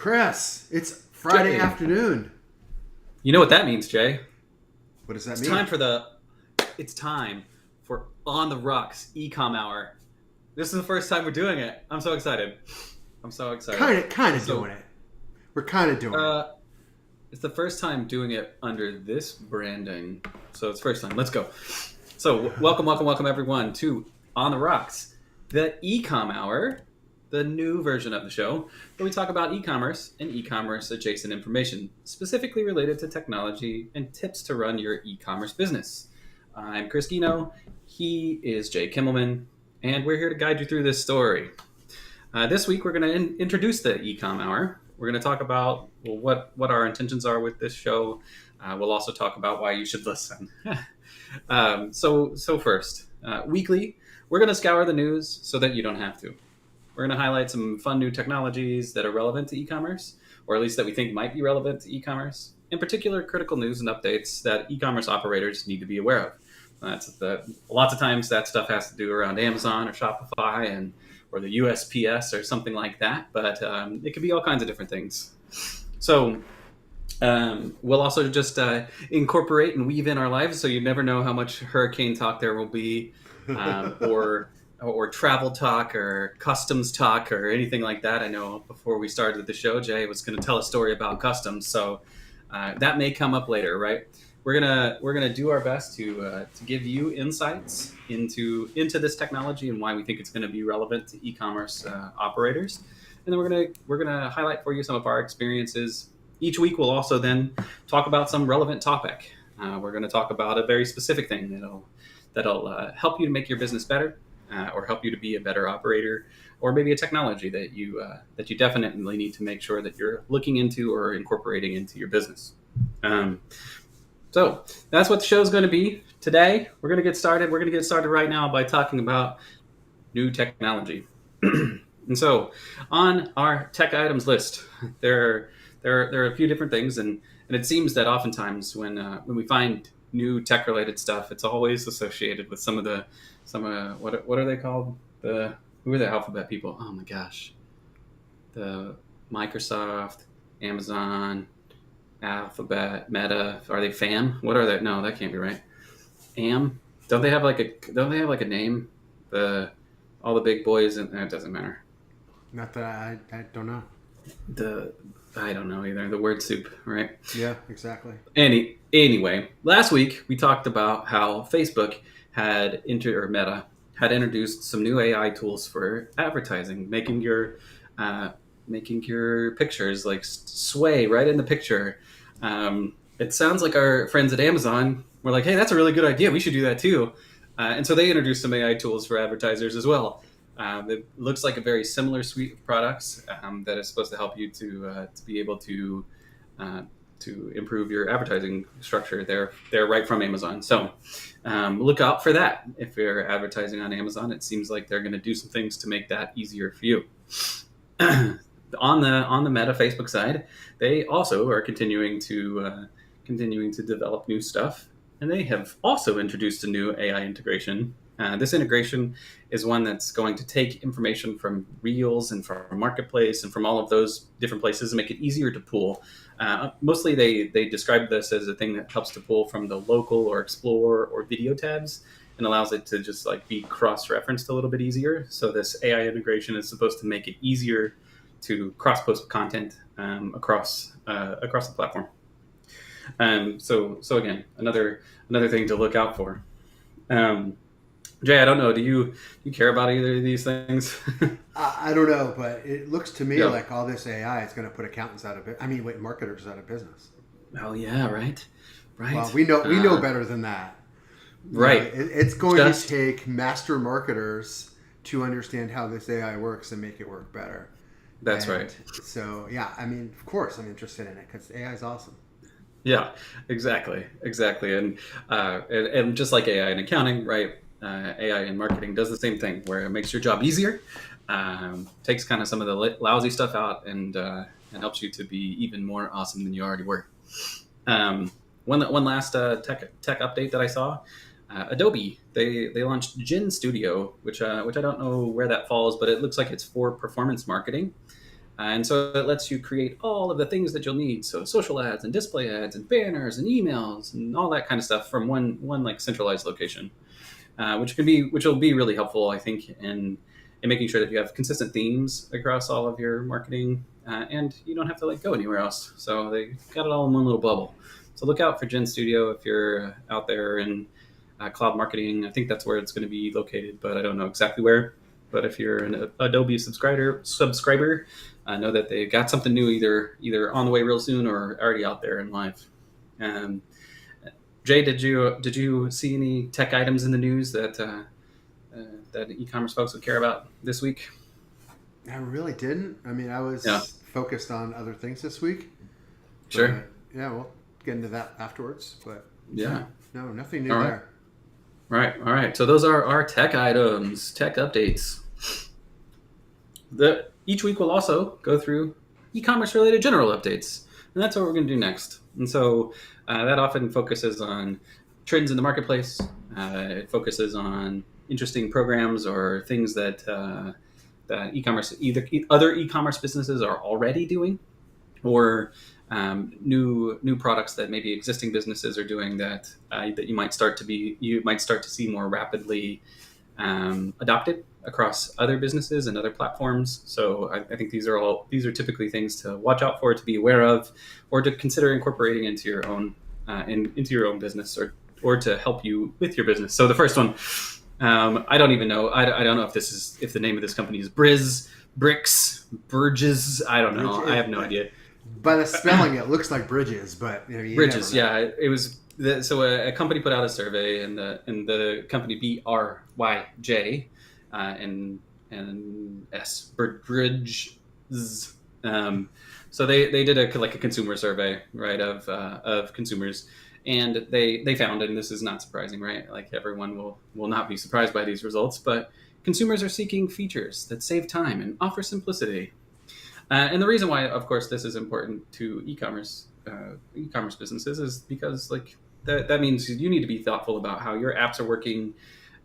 Chris, it's Friday Jay. afternoon. You know what that means, Jay? What does that It's mean? time for On the Rocks Ecom Hour. This is the first time we're doing it. I'm so excited. Kind of doing it. We're kind of doing it. It's the first time doing it under this branding, so it's first time. Let's go. So welcome everyone to On the Rocks, the Ecom Hour, the new version of the show where we talk about e-commerce and e-commerce adjacent information, specifically related to technology and tips to run your e-commerce business. I'm Chris Guino. He is Jay Kimmelman, and we're here to guide you through this story. This week, we're going to introduce the Ecom Hour. We're going to talk about what our intentions are with this show. We'll also talk about why you should listen. So first, weekly, we're going to scour the news so that you don't have to. We're going to highlight some fun new technologies that are relevant to e-commerce, or at least that we think might be relevant to e-commerce. In particular, critical news and updates that e-commerce operators need to be aware of. Lots of times that stuff has to do around Amazon or Shopify or the USPS or something like that, but it could be all kinds of different things. So we'll also just incorporate and weave in our lives, so you never know how much hurricane talk there will be, or travel talk or customs talk or anything like that. I know before we started the show, Jay was going to tell a story about customs, so that may come up later, right? We're gonna do our best to give you insights into this technology and why we think it's going to be relevant to e-commerce operators, and then we're gonna highlight for you some of our experiences. Each week, we'll also then talk about some relevant topic. We're going to talk about a very specific thing that'll help you to make your business better, or help you to be a better operator, or maybe a technology that you definitely need to make sure that you're looking into or incorporating into your business. So that's what the show is going to be today. We're going to get started. We're going to get started right now by talking about new technology. And so on our tech items list, there are a few different things, and it seems that oftentimes when we find new tech related stuff, it's always associated with some what are they called? Who are the alphabet people? Oh my gosh, the Microsoft, Amazon, Alphabet, Meta. Are they FAM? What are they? No, that can't be right. AM? Don't they have like a name? All the big boys, and it doesn't matter. Not that I don't know. I don't know either. The word soup, right? Yeah, exactly. Anyway, last week we talked about how Facebook Meta had introduced some new AI tools for advertising, making your pictures like sway right in the picture. It sounds like our friends at Amazon were like, "Hey, that's a really good idea. We should do that too." And so they introduced some AI tools for advertisers as well. It looks like a very similar suite of products that is supposed to help you to be able to improve your advertising structure. They're right from Amazon, so look out for that. If you're advertising on Amazon, it seems like they're going to do some things to make that easier for you. On the Meta Facebook side, they also are continuing to develop new stuff, and they have also introduced a new AI integration. This integration is one that's going to take information from Reels and from Marketplace and from all of those different places and make it easier to pull. Mostly they describe this as a thing that helps to pull from the local or explore or video tabs and allows it to just like be cross-referenced a little bit easier. So this AI integration is supposed to make it easier to cross-post content across the platform. So again, another thing to look out for. Jay, I don't know. Do you care about either of these things? I don't know, but it looks to me like all this AI is going to put accountants out of business. Marketers out of business. Oh yeah, right. Well, we know better than that. Right. It's going to take master marketers to understand how this AI works and make it work better. That's right. So yeah, of course I'm interested in it because AI is awesome. Yeah, exactly, and just like AI in accounting, right? AI in marketing does the same thing, where it makes your job easier, takes kind of some of the lousy stuff out, and helps you to be even more awesome than you already were. One last tech update that I saw. Adobe, they launched Gen Studio, which I don't know where that falls, but it looks like it's for performance marketing. And so it lets you create all of the things that you'll need. So social ads and display ads and banners and emails and all that kind of stuff from one like centralized location, which will be really helpful, I think, in making sure that you have consistent themes across all of your marketing, and you don't have to like go anywhere else. So they got it all in one little bubble. So look out for Gen Studio if you're out there in cloud marketing. I think that's where it's going to be located, but I don't know exactly where. But if you're an Adobe subscriber, know that they got something new either on the way real soon or already out there in live. Um, Jay, did you see any tech items in the news that that e-commerce folks would care about this week? I really didn't. I mean, I was focused on other things this week. Sure. Yeah, we'll get into that afterwards. But yeah, no, nothing new there. Right. All right. So those are our tech items, tech updates. Each week we'll also go through e-commerce related general updates, and that's what we're going to do next. And so that often focuses on trends in the marketplace. It focuses on interesting programs or things that that other e-commerce businesses are already doing, or new products that maybe existing businesses are doing that you might start to see more rapidly adopted across other businesses and other platforms. So I think these are typically things to watch out for, to be aware of, or to consider incorporating into your own business, or to help you with your business. So the first one, I don't even know. I don't know if the name of this company is Bricks, Burges. I don't know. I have no idea. By the spelling, it looks like Bridges, but you Bridges. Yeah, it was. So a company put out a survey, and the company BRYJ and S Bridges. So they did a consumer survey, right, of consumers, and they found, and this is not surprising, right? Like everyone will not be surprised by these results, but consumers are seeking features that save time and offer simplicity. And the reason why, of course, this is important to e-commerce businesses is because that means you need to be thoughtful about how your apps are working,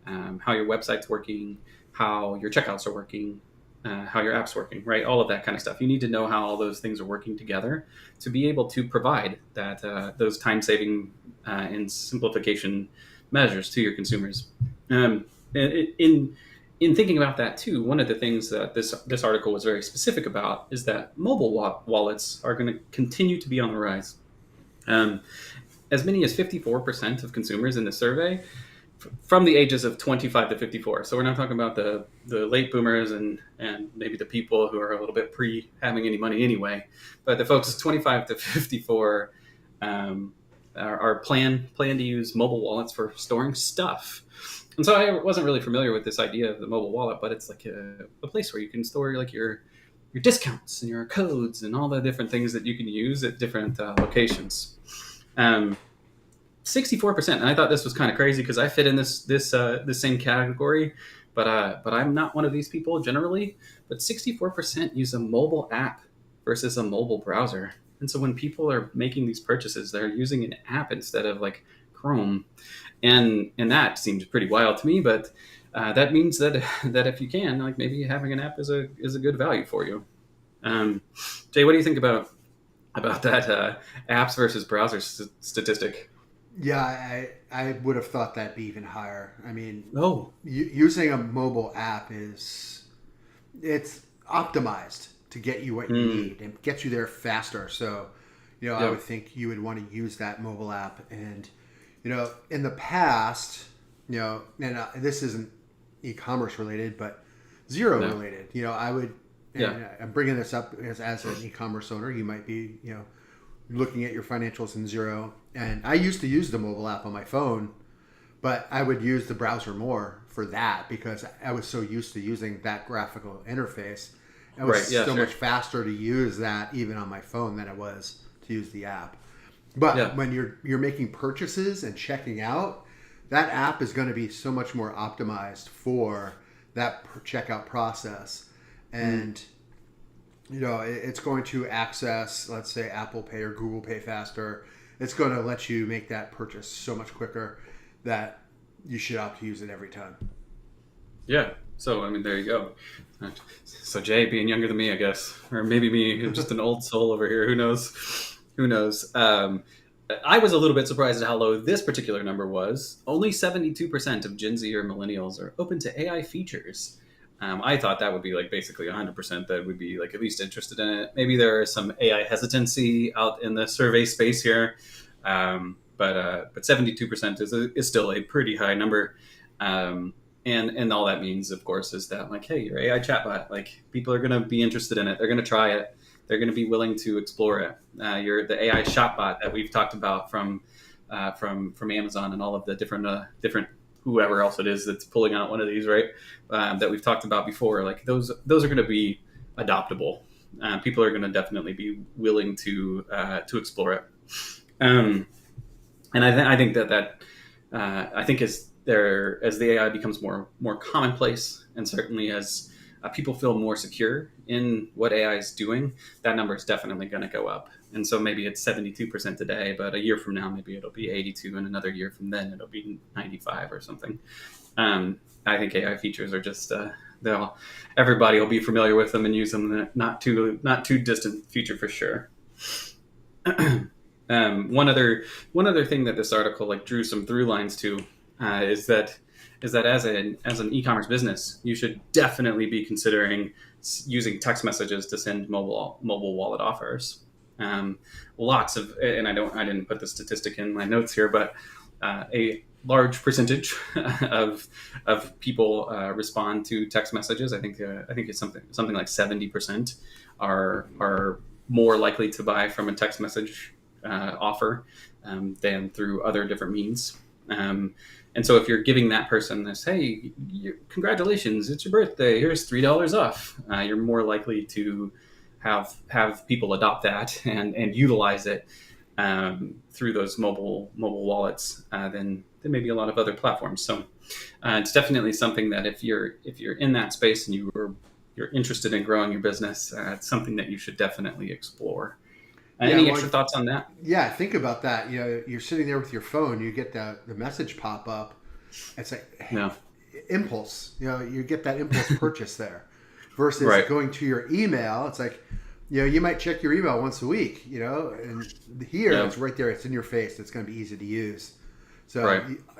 how your website's working, how your checkouts are working, how your app's working, right? All of that kind of stuff. You need to know how all those things are working together to be able to provide that those time-saving and simplification measures to your consumers. In thinking about that too, one of the things that this article was very specific about is that mobile wallets are going to continue to be on the rise. As many as 54% of consumers in the survey from the ages of 25 to 54. So we're not talking about the late boomers and maybe the people who are a little bit pre having any money anyway, but the folks 25 to 54 are plan to use mobile wallets for storing stuff. And so I wasn't really familiar with this idea of the mobile wallet, but it's like a place where you can store like your discounts and your codes and all the different things that you can use at different locations. 64%, and I thought this was kind of crazy because I fit in this same category, but I'm not one of these people generally. But 64% use a mobile app versus a mobile browser, and so when people are making these purchases, they're using an app instead of like Chrome, and that seems pretty wild to me. But that means that if you can, like maybe having an app is a good value for you. Jay, what do you think about that apps versus browsers statistic? Yeah, I would have thought that'd be even higher. I mean, using a mobile app it's optimized to get you what you need and get you there faster. So, I would think you would want to use that mobile app. And, in the past, and this isn't e-commerce related, but Xero related, I would, I'm bringing this up as an e-commerce owner, you might be, looking at your financials in Xero. And I used to use the mobile app on my phone, but I would use the browser more for that because I was so used to using that graphical interface. It was much faster to use that even on my phone than it was to use the app. But when you're making purchases and checking out, that app is going to be so much more optimized for that checkout process. And it's going to access, let's say, Apple Pay or Google Pay faster. It's going to let you make that purchase so much quicker that you should opt to use it every time. Yeah. So, I mean, there you go. So Jay being younger than me, I guess, or maybe me, just an old soul over here. Who knows? Who knows? I was a little bit surprised at how low this particular number was. Only 72% of Gen Z or millennials are open to AI features. I thought that would be like basically 100% that would be like at least interested in it. Maybe there is some AI hesitancy out in the survey space here, but 72% is still a pretty high number. And all that means, of course, is that like, hey, your AI chatbot, like people are going to be interested in it. They're going to try it. They're going to be willing to explore it. The AI shopbot that we've talked about from Amazon and all of the different whoever else it is that's pulling out one of these, right? That we've talked about before. Like those are going to be adoptable. People are going to definitely be willing to explore it. And I think that I think as the AI becomes more commonplace, and certainly as people feel more secure in what AI is doing, that number is definitely going to go up. And so maybe it's 72% today, but a year from now, maybe it'll be 82, and another year from then, it'll be 95 or something. I think AI features are just everybody will be familiar with them and use them in a not too distant future for sure. One other thing that this article like drew some through lines to is that as an e-commerce business, you should definitely be considering using text messages to send mobile wallet offers. Lots of, and I didn't put the statistic in my notes here, but a large percentage of people respond to text messages. I think it's something like 70% are more likely to buy from a text message offer than through other different means. And so if you're giving that person this, hey, congratulations, it's your birthday, here's $3 off, you're more likely to have people adopt that and utilize it through those mobile wallets than maybe a lot of other platforms. So it's definitely something that if you're in that space and you're interested in growing your business, it's something that you should definitely explore. Any extra thoughts on that? Yeah, think about that. You're sitting there with your phone, you get the message pop up. It's like impulse. You get that impulse purchase there, versus going to your email. It's like, you might check your email once a week. And here it's right there. It's in your face. It's going to be easy to use. So,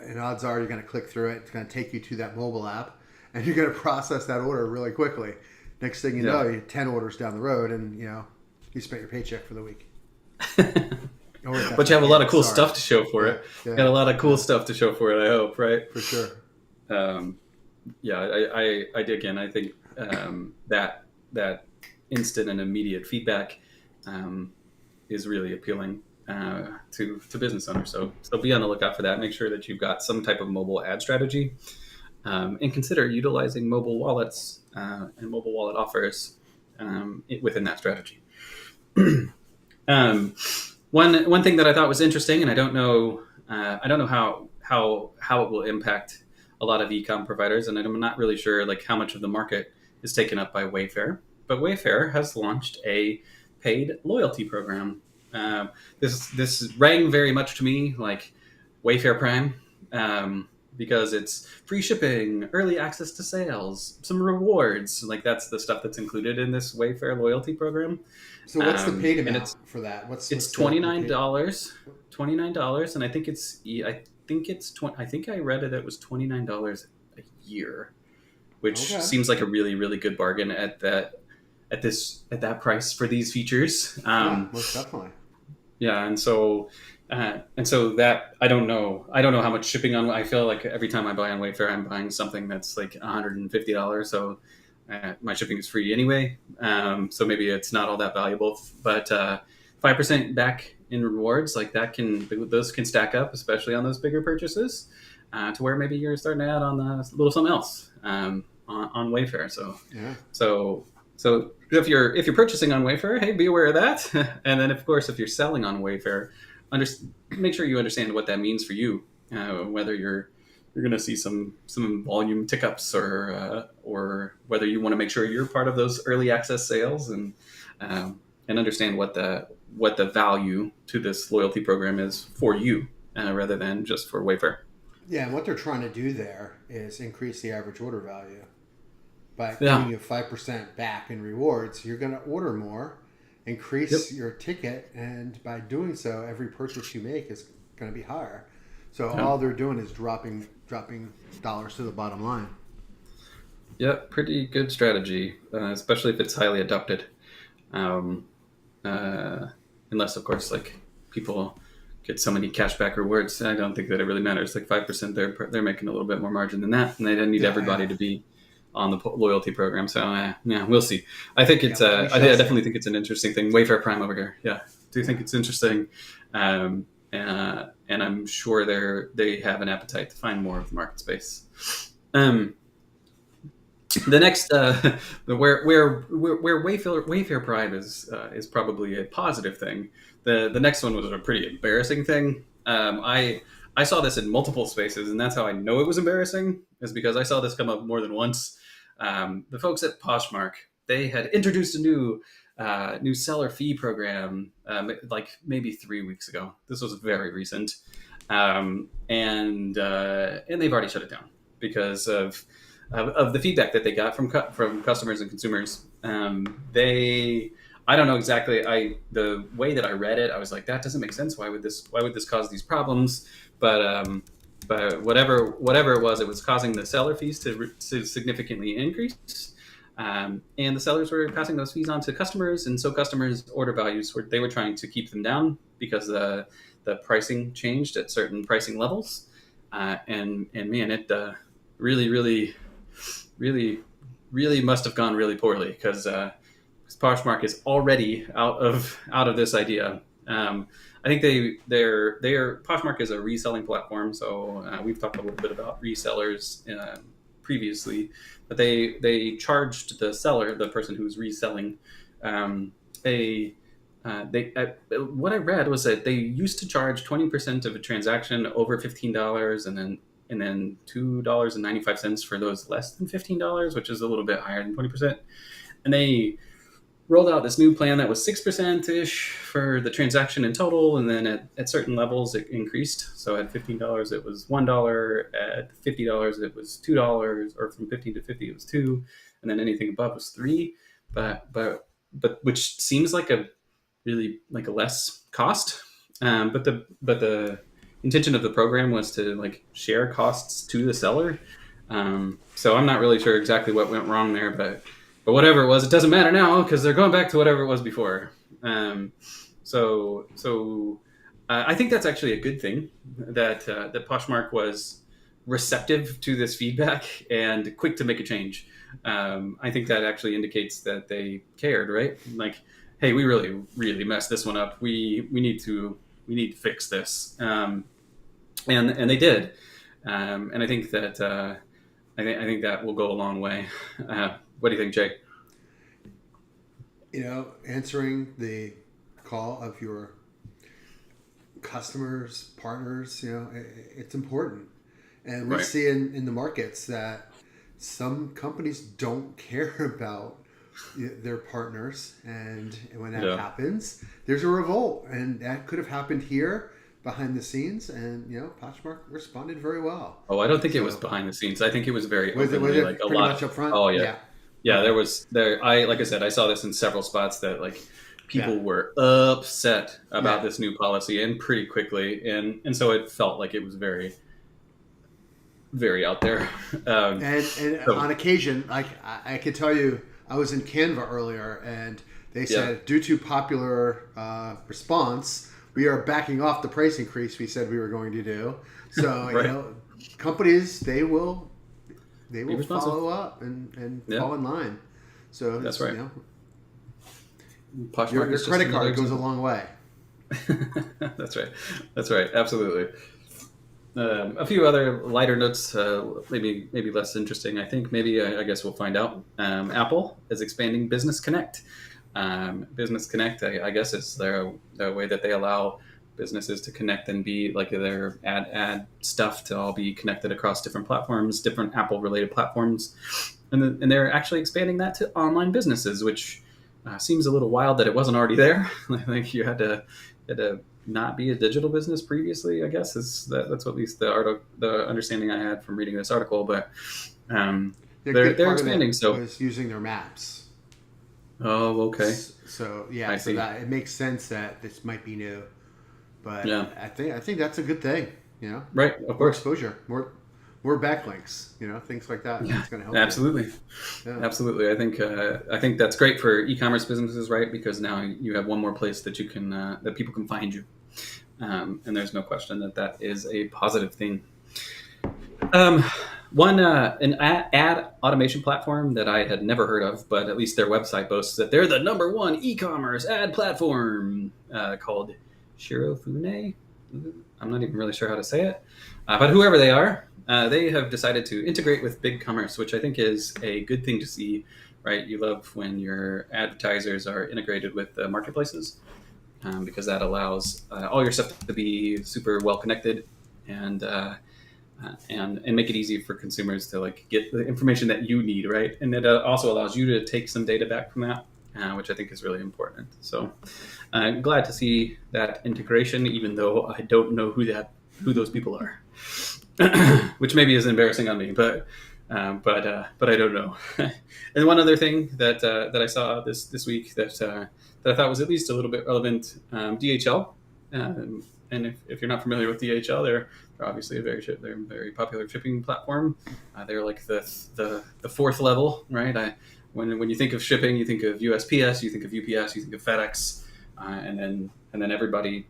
and odds are you're going to click through it. It's going to take you to that mobile app, and you're going to process that order really quickly. Next thing you know, you're 10 orders down the road, and you spent your paycheck for the week. But you have a lot of cool stuff to show for it. Yeah. Got a lot of cool stuff to show for it, I hope, right? For sure. I again, I think that instant and immediate feedback is really appealing to business owners. So be on the lookout for that. Make sure that you've got some type of mobile ad strategy, and consider utilizing mobile wallets and mobile wallet offers within that strategy. One thing that I thought was interesting, and I don't know how it will impact a lot of e-com providers, and I'm not really sure like how much of the market is taken up by Wayfair. But Wayfair has launched a paid loyalty program. This rang very much to me like Wayfair Prime, because it's free shipping, early access to sales, some rewards. Like that's the stuff that's included in this Wayfair loyalty program. So what's the paid amount for that? It's $29, $29, and I think I read it was $29 a year, which seems like a really, really good bargain at that price for these features. Most definitely. Yeah, and so that I don't know how much shipping on. I feel like every time I buy on Wayfair, I'm buying something that's like $150. So my shipping is free anyway. So maybe it's not all that valuable. But 5% back in rewards, like those can stack up, especially on those bigger purchases, to where maybe you're starting to add on a little something else on Wayfair. So if you're purchasing on Wayfair, hey, be aware of that. And then of course, if you're selling on Wayfair, make sure you understand what that means for you. Whether you're going to see some volume tick ups, or whether you want to make sure you're part of those early access sales, and understand what the value to this loyalty program is for you, rather than just for Wayfair. Yeah, and what they're trying to do there is increase the average order value. by Yeah. giving you 5% back in rewards, you're going to order more, Yep. increase your ticket, and by doing so, every purchase you make is going to be higher. So Yeah. all they're doing is dropping dollars to the bottom line. Yep. Pretty good strategy, especially if it's highly adopted. Um, uh, unless, of course, like people get so many cashback rewards, I don't think that it really matters. Like 5%, they're making a little bit more margin than that, and they don't need Yeah, everybody yeah, to be on the loyalty program. So yeah, we'll see. I think yeah. it's We I shall see. definitely think it's an interesting thing. Wayfair Prime over here. Yeah, do you think it's interesting? Um, and I'm sure they have an appetite to find more of the market space. The next, where Wayfair Prime is probably a positive thing. The next one was a pretty embarrassing thing. I saw this in multiple spaces, and that's how I know it was embarrassing. Is because I saw this come up more than once. The folks at Poshmark, they had introduced a new seller fee program, like maybe 3 weeks ago. This was very recent, and they've already shut it down because of the feedback that they got from customers and consumers. I don't know exactly. The way that I read it, I was like, that doesn't make sense. Why would this cause these problems? But whatever it was causing the seller fees to significantly increase. And the sellers were passing those fees on to customers, and so customers' order values they were trying to keep them down because the pricing changed at certain pricing levels, and man, it really, really, really must have gone really poorly because Poshmark is already out of this idea. I think Poshmark is a reselling platform, so we've talked a little bit about resellers previously, but they charged the seller, the person who's reselling, what I read was that they used to charge 20% of a transaction over $15, and then $2.95 for those less than $15, which is a little bit higher than 20%. And they rolled out this new plan that was 6% ish for the transaction in total, and then at certain levels it increased. So at $15 it was $1, at $50 it was $2, or from 15 to 50 it was 2, and then anything above was 3. But which seems like a really like a less cost. But the intention of the program was to like share costs to the seller. So I'm not really sure exactly what went wrong there, but whatever it was, it doesn't matter now because they're going back to whatever it was before. So I think that's actually a good thing that Poshmark was receptive to this feedback and quick to make a change. I think that actually indicates that they cared, right? Like, hey, we really, really messed this one up. We need to fix this, and they did. And I think that I think that will go a long way. What do you think, Jake? Answering the call of your customers, partners, it's important. And we Right. see in the markets that some companies don't care about their partners. And when that happens, there's a revolt. And that could have happened here behind the scenes. And, Poshmark responded very well. Oh, I don't think it was behind the scenes. I think it was very openly, was it like a pretty lot. much up front? Oh yeah. Yeah, there was there. Like I said, I saw this in several spots that like people were upset about this new policy and pretty quickly, and so it felt like it was very, very out there. And on occasion, like I could tell you, I was in Canva earlier, and they said due to popular response, we are backing off the price increase we said we were going to do. So right. Companies they will follow up and fall in line. So that's right. Your credit card goes a long way. That's right. Absolutely. A few other lighter notes, maybe less interesting. I think I guess we'll find out. Apple is expanding Business Connect. Business Connect, I guess, is their way that they allow businesses to connect and be like their ad stuff to all be connected across different platforms, different Apple related platforms, and they're actually expanding that to online businesses, which seems a little wild that it wasn't already there. Like you had to not be a digital business previously, I guess. That's at least the understanding I had from reading this article. But a good they're part of expanding. it So was using their maps. okay, So yeah, I so see. that it makes sense that this might be new, but Yeah, I think that's a good thing. You know, right. Of more course. exposure, more backlinks. You know, things like that. Yeah, It's going to help you. absolutely. Yeah. Absolutely. I think that's great for e-commerce businesses, right? Because now you have one more place that you can that people can find you, and there's no question that that is a positive thing. Um, an ad automation platform that I had never heard of, but at least their website boasts that they're the number one e-commerce ad platform called Shirofune. I'm not even really sure how to say it, but whoever they have decided to integrate with BigCommerce, which I think is a good thing to see. Right, you love when your advertisers are integrated with the marketplaces because that allows all your stuff to be super well connected and and make it easy for consumers to like get the information that you need, right? And it also allows you to take some data back from that, which I think is really important. So I'm glad to see that integration, even though I don't know who those people are, which maybe is embarrassing on me, but I don't know. And one other thing that I saw this week that I thought was at least a little bit relevant, DHL. And if you're not familiar with DHL, they're obviously they're a very popular shipping platform. They're like the fourth level, right? When you think of shipping, you think of USPS, you think of UPS, you think of FedEx, and then everybody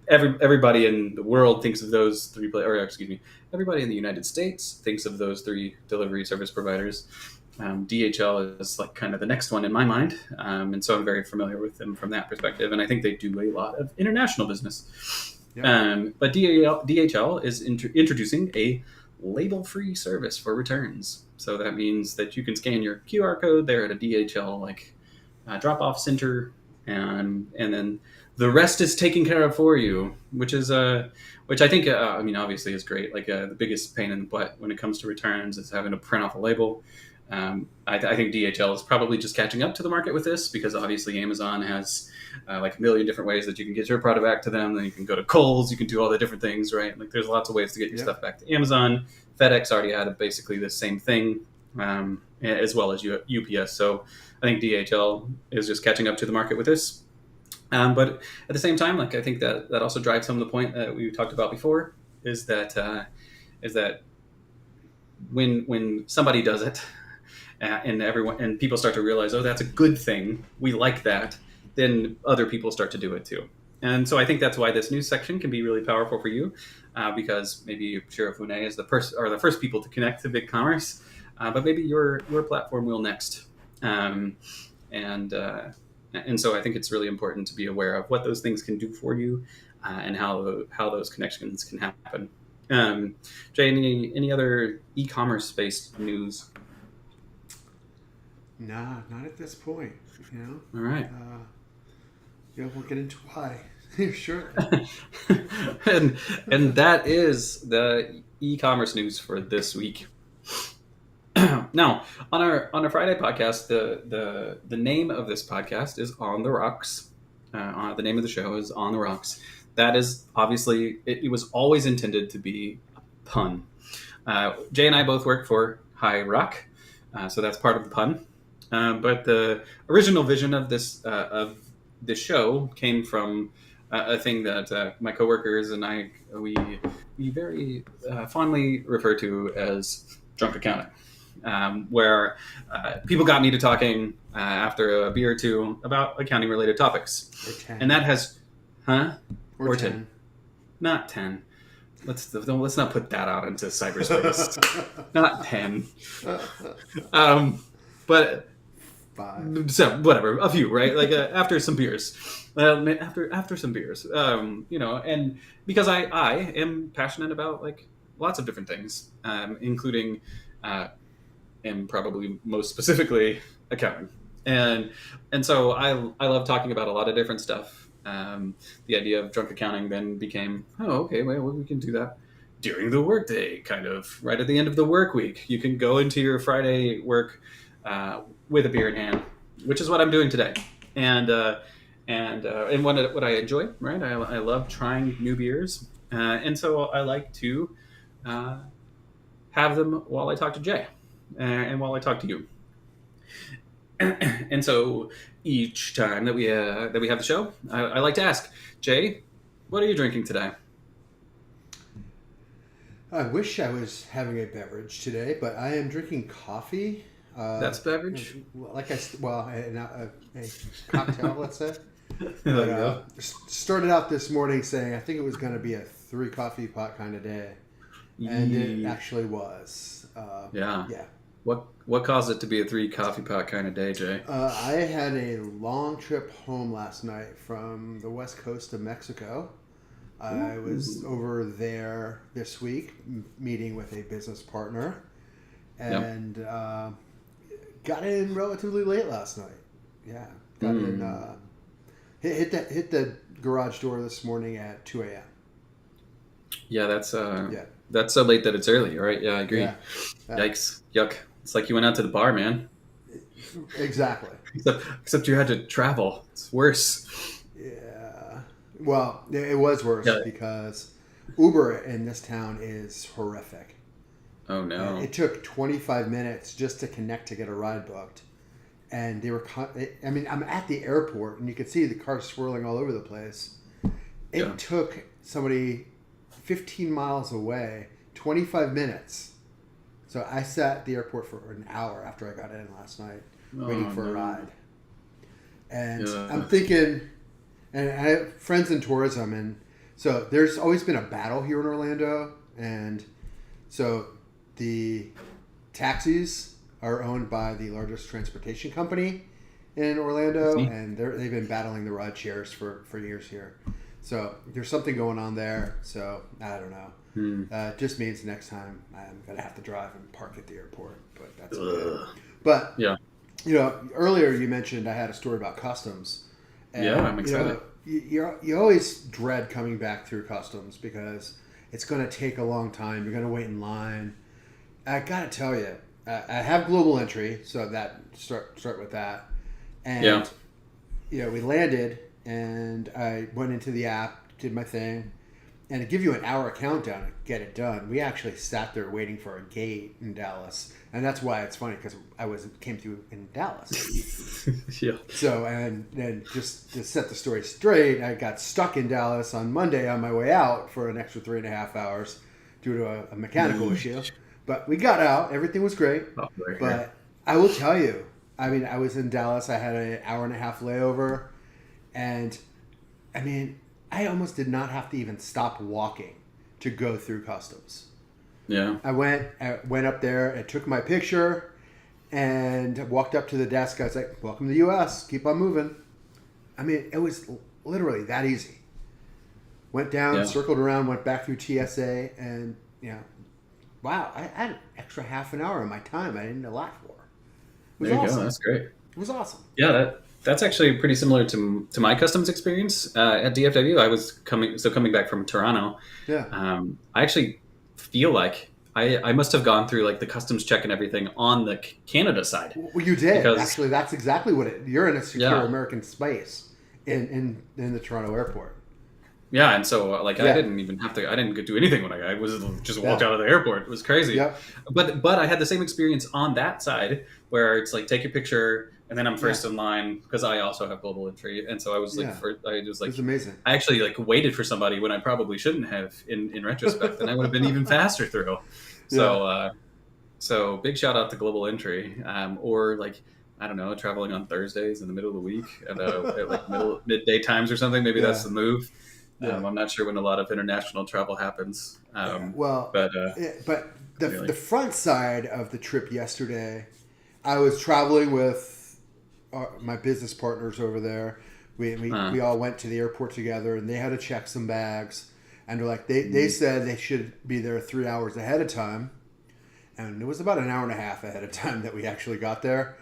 everybody in the world thinks of those three. Everybody in the United States thinks of those three delivery service providers. DHL is like kind of the next one in my mind, and so I'm very familiar with them from that perspective. And I think they do a lot of international business. Yeah. But DHL is introducing a label-free service for returns. So that means that you can scan your QR code there at a DHL drop-off center, and then the rest is taken care of for you, which I think obviously is great. Like the biggest pain in the butt when it comes to returns is having to print off a label. I think DHL is probably just catching up to the market with this because obviously Amazon has like a million different ways that you can get your product back to them. Then you can go to Kohl's, you can do all the different things, right? Like there's lots of ways to get your stuff back to Amazon. FedEx already had basically the same thing, as well as UPS. So I think DHL is just catching up to the market with this. But at the same time, like I think that also drives home the point that we talked about before is that when somebody does it, and people start to realize, oh, that's a good thing, we like that, then other people start to do it too. And so I think that's why this news section can be really powerful for you, because maybe Shirofune is the first people to connect to BigCommerce, but maybe your platform will next. And so I think it's really important to be aware of what those things can do for you, and how those connections can happen. Jay, any other e-commerce based news? Nah, not at this point. You know. All right. We'll get into why. Sure. and that is the e-commerce news for this week. Now, on our Friday podcast, the name of this podcast is On the Rocks. The name of the show is On the Rocks. That is obviously it was always intended to be a pun. Jay and I both work for High Rock, so that's part of the pun. But the original vision of this show came from a thing that my coworkers and I we very fondly refer to as drunk accounting, where people got me to talking after a beer or two about accounting related topics, and that has or 10. Not 10. Let's not put that out into cyberspace. Not 10. But 5. So whatever, a few, right? Like after some beers, after some beers, and because I am passionate about like lots of different things, including, and probably most specifically accounting, and so I love talking about a lot of different stuff. The idea of drunk accounting then became, okay, well, we can do that during the workday, kind of right at the end of the work week. You can go into your Friday work with a beer in hand, which is what I'm doing today. And what I enjoy, right? I love trying new beers, and so I like to have them while I talk to Jay. and while I talk to you. And so each time that we have the show, I like to ask Jay, what are you drinking today? I wish I was having a beverage today, but I am drinking coffee. That's beverage. A cocktail, let's say. There But you go. started out this morning saying I think it was going to be a 3 coffee pot kind of day, and it actually was. Yeah. Yeah. What caused it to be a 3 coffee pot kind of day, Jay? I had a long trip home last night from the west coast of Mexico. I was over there this week meeting with a business partner, and got in relatively late last night. Yeah, got in. Hit the garage door this morning at 2 a.m. Yeah, that's so late that it's early, right? Yeah, I agree. Yeah. Yikes. Yuck. It's like you went out to the bar, man. Exactly. Except you had to travel. It's worse. Yeah. Well, it was worse Yeah. because Uber in this town is horrific. Oh no. It took 25 minutes just to connect to get a ride booked. And they were, I mean, I'm at the airport and you could see the cars swirling all over the place. It took somebody 15 miles away 25 minutes. So I sat at the airport for an hour after I got in last night waiting for a ride. And I'm thinking, and I have friends in tourism, and so there's always been a battle here in Orlando. And so the taxis are owned by the largest transportation company in Orlando, and they've been battling the ride shares for years here. So there's something going on there. So I don't know. It just means next time I'm gonna have to drive and park at the airport. But that's okay. But Yeah. you know, earlier you mentioned I had a story about customs. And, Yeah, I'm excited. You always dread coming back through customs because it's going to take a long time. You're going to wait in line. I got to tell you, I have global entry, so that start with that. And we landed, and I went into the app, did my thing, and it gives you an hour countdown to get it done. We actually sat there waiting for a gate in Dallas, and that's why it's funny because came through in Dallas. Yeah. So and then just to set the story straight, I got stuck in Dallas on Monday on my way out for an extra 3.5 hours due to a mechanical issue. But we got out. Everything was great. But I will tell you, I mean, I was in Dallas. I had an hour-and-a-half layover, and I mean, I almost did not have to even stop walking to go through customs. Yeah. I went up there and took my picture and walked up to the desk. I was like, "Welcome to the U.S. Keep on moving." I mean, it was literally that easy. Went down, circled around, went back through TSA, and wow, I had an extra half an hour of my time I didn't allot for. It was awesome. Go. That's great. It was awesome. Yeah, that's actually pretty similar to my customs experience at DFW. I was coming back from Toronto. Yeah. I actually feel like I must have gone through like the customs check and everything on the Canada side. Well, you did. Actually, that's exactly what you're in a secure American space in the Toronto airport. Yeah, and so I didn't even have to. I didn't do anything when I was just walked out of the airport. It was crazy. Yeah. But I had the same experience on that side where it's like take your picture and then I'm first in line because I also have global entry, and so I was like, I was like, it's amazing. I actually like waited for somebody when I probably shouldn't have in retrospect, and I would have been even faster through. So so big shout out to global entry, or like. I don't know, traveling on Thursdays in the middle of the week at like midday times or something. Maybe that's the move. I'm not sure when a lot of international travel happens. But the front side of the trip yesterday, I was traveling with my business partners over there. We all went to the airport together, and they had to check some bags. And they said they should be there 3 hours ahead of time. And it was about an hour and a half ahead of time that we actually got there.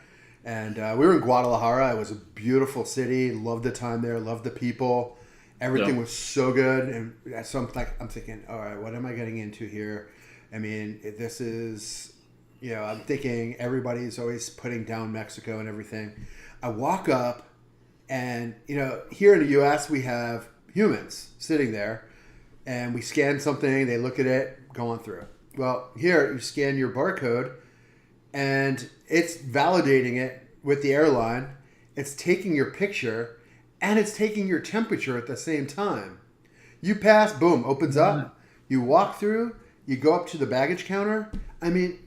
And we were in Guadalajara. It was a beautiful city. Loved the time there. Loved the people. Everything was so good. And so I'm thinking, all right, what am I getting into here? I mean, this is, I'm thinking everybody's always putting down Mexico and everything. I walk up and, here in the U.S. we have humans sitting there and we scan something. They look at it, go on through. Well, here you scan your barcode and it's validating it with the airline. It's taking your picture, and it's taking your temperature at the same time. You pass, boom, opens up. You walk through. You go up to the baggage counter. I mean,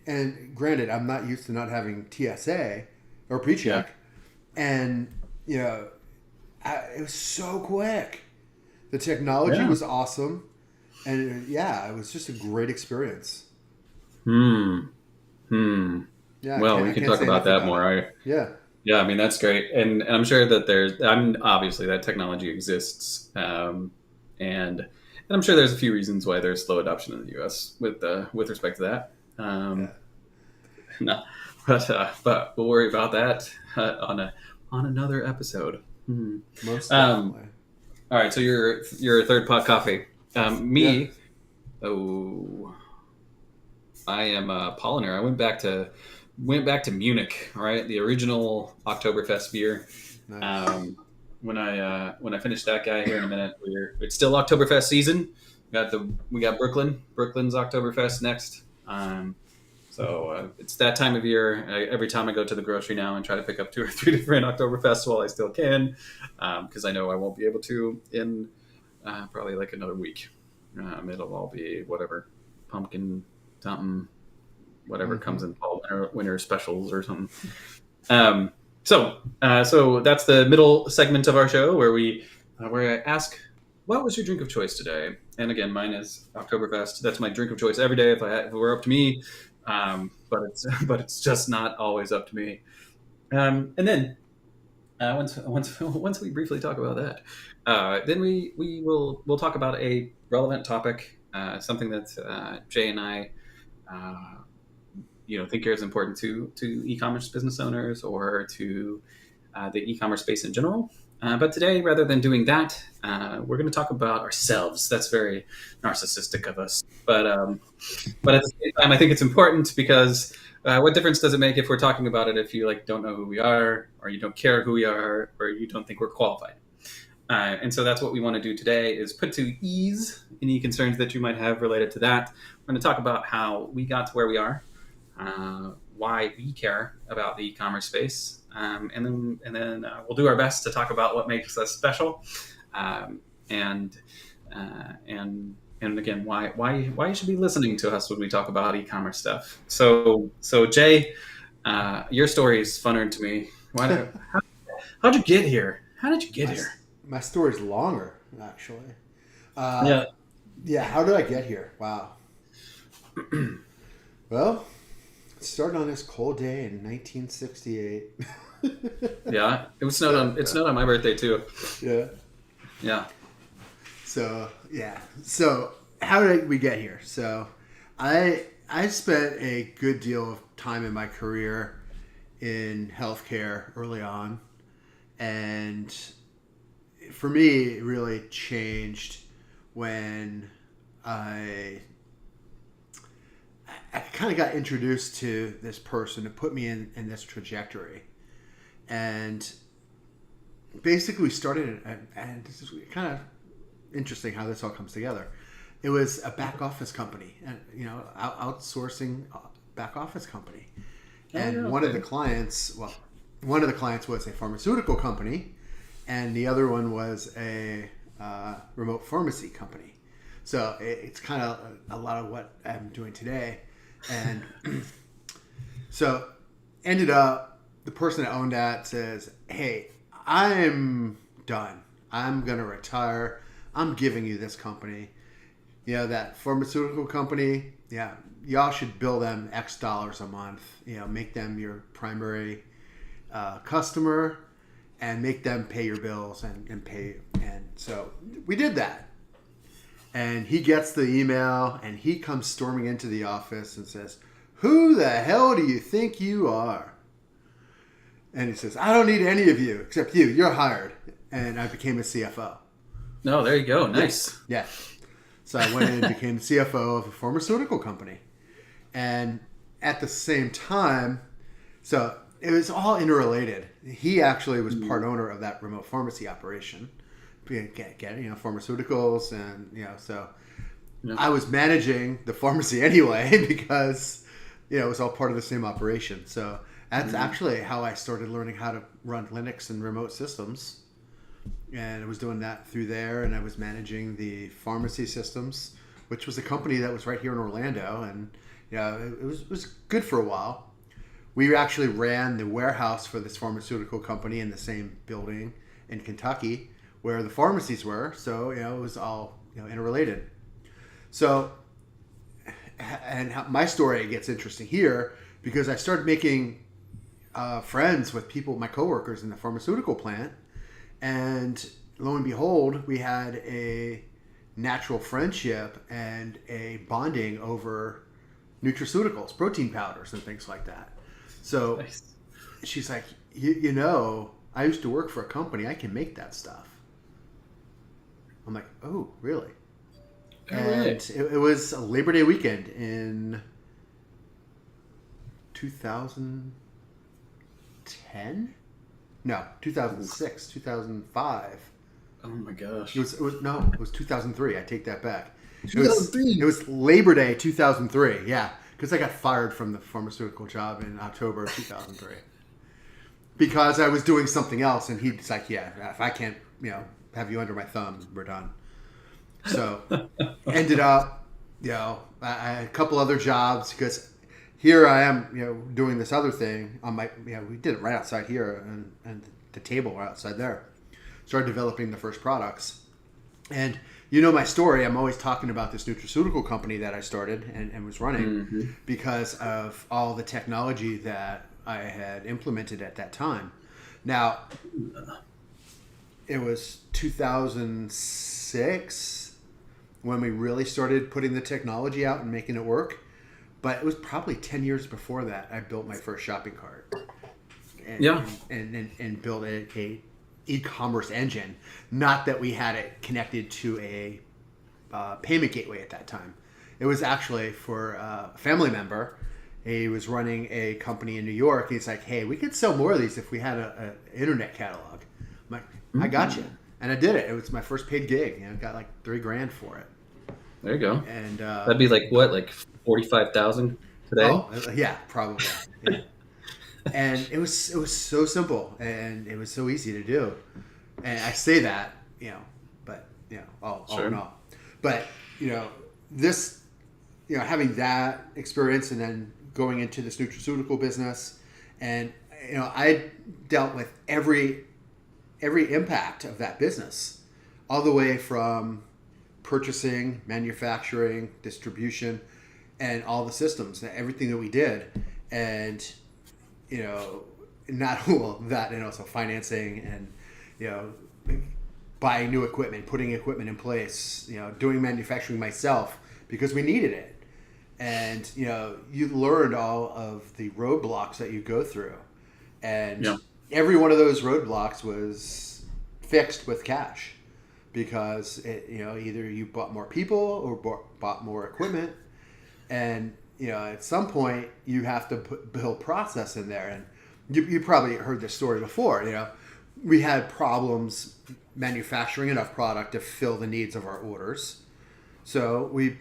and granted, I'm not used to not having TSA or pre-check, and it was so quick. The technology was awesome, and it was just a great experience. Yeah, well, we can talk about that more. Yeah, I mean, that's great. And I'm sure that obviously that technology exists. And I'm sure there's a few reasons why there's slow adoption in the U.S. with respect to that. No, but we'll worry about that on another episode. Most definitely. All right, so your third pot coffee. Me, I am Polliner. I went back to Munich, right? The original Oktoberfest beer. Nice. When I finish that guy here in a minute, it's still Oktoberfest season. We got Brooklyn's Oktoberfest next. So it's that time of year. Every time I go to the grocery now and try to pick up 2 or 3 different Oktoberfests while I still can, because I know I won't be able to in probably like another week. It'll all be whatever pumpkin something, whatever comes in fall winter specials or something. So that's the middle segment of our show where I ask, what was your drink of choice today? And again, mine is Oktoberfest. That's my drink of choice every day if it were up to me. But it's just not always up to me. And then once we briefly talk about that, then we'll talk about a relevant topic, something that Jay and I think is important to e-commerce business owners or to the e-commerce space in general. But today, rather than doing that, we're going to talk about ourselves. That's very narcissistic of us. But at the same time, I think it's important because what difference does it make if we're talking about it if you don't know who we are, or you don't care who we are, or you don't think we're qualified? And so that's what we want to do today is put to ease any concerns that you might have related to that. We're going to talk about how we got to where we are, why we care about the e-commerce space, and then we'll do our best to talk about what makes us special, and again why you should be listening to us when we talk about e-commerce stuff. So Jay, your story is funner to me. How'd you get here? How did you get here? My story's longer, actually. Yeah. How did I get here? Wow. Well, it started on this cold day in 1968. Yeah, it snowed on my birthday too. Yeah. So how did we get here? So I spent a good deal of time in my career in healthcare early on, and for me it really changed when I kind of got introduced to this person who put me in this trajectory. And basically started, and this is kind of interesting how this all comes together. It was a back office company, and outsourcing back office company. And one of the clients was a pharmaceutical company, and the other one was a remote pharmacy company. So it's kind of a lot of what I'm doing today. And so ended up, the person that owned that says, hey, I'm done. I'm going to retire. I'm giving you this company. That pharmaceutical company, y'all should bill them X dollars a month. Make them your primary customer and make them pay your bills and pay. And so we did that. And he gets the email and he comes storming into the office and says, who the hell do you think you are? And he says, I don't need any of you except you. You're hired. And I became a CFO. No, there you go. Nice. Yeah. So I went in and became the CFO of a pharmaceutical company. And at the same time, so it was all interrelated. He actually was part owner of that remote pharmacy operation. Pharmaceuticals, and so I was managing the pharmacy anyway because it was all part of the same operation. So that's actually how I started learning how to run Linux and remote systems. And I was doing that through there, and I was managing the pharmacy systems, which was a company that was right here in Orlando, and it was good for a while. We actually ran the warehouse for this pharmaceutical company in the same building in Kentucky where the pharmacies were, so it was all interrelated. So, and my story gets interesting here because I started making friends with people, my coworkers in the pharmaceutical plant, and lo and behold, we had a natural friendship and a bonding over nutraceuticals, protein powders, and things like that. So nice. She's like, I used to work for a company. I can make that stuff. I'm like, oh, really? All and right. It was a Labor Day weekend in 2010? No, 2006, 2005. Oh my gosh. It was 2003. I take that back. 2003. It was Labor Day 2003. Yeah, because I got fired from the pharmaceutical job in October of 2003 because I was doing something else, and he's like, "Yeah, if I can't, have you under my thumb, we're done." So ended up, I had a couple other jobs because here I am, doing this other thing on my, we did it right outside here, and the table right outside there. Started developing the first products, and my story. I'm always talking about this nutraceutical company that I started and was running because of all the technology that I had implemented at that time. Now, it was 2006 when we really started putting the technology out and making it work. But it was probably 10 years before that I built my first shopping cart. And built a e-commerce engine. Not that we had it connected to a payment gateway at that time. It was actually for a family member. He was running a company in New York. He's like, hey, we could sell more of these if we had an internet catalog. I'm like, I got you. And I did it. It was my first paid gig. I got like $3,000 for it. There you go. And that'd be like what, like 45,000 today? Oh, yeah, probably. Yeah. And it was so simple, and it was so easy to do. And I say that, but all in all. But this, having that experience, and then going into this nutraceutical business, and I dealt with every impact of that business, all the way from purchasing, manufacturing, distribution, and all the systems, everything that we did, and not all that, and also financing, and buying new equipment, putting equipment in place, doing manufacturing myself because we needed it. And you learned all of the roadblocks that you go through, and every one of those roadblocks was fixed with cash because either you bought more people or bought more equipment, and at some point you have to build process in there. And you probably heard this story before. We had problems manufacturing enough product to fill the needs of our orders, so we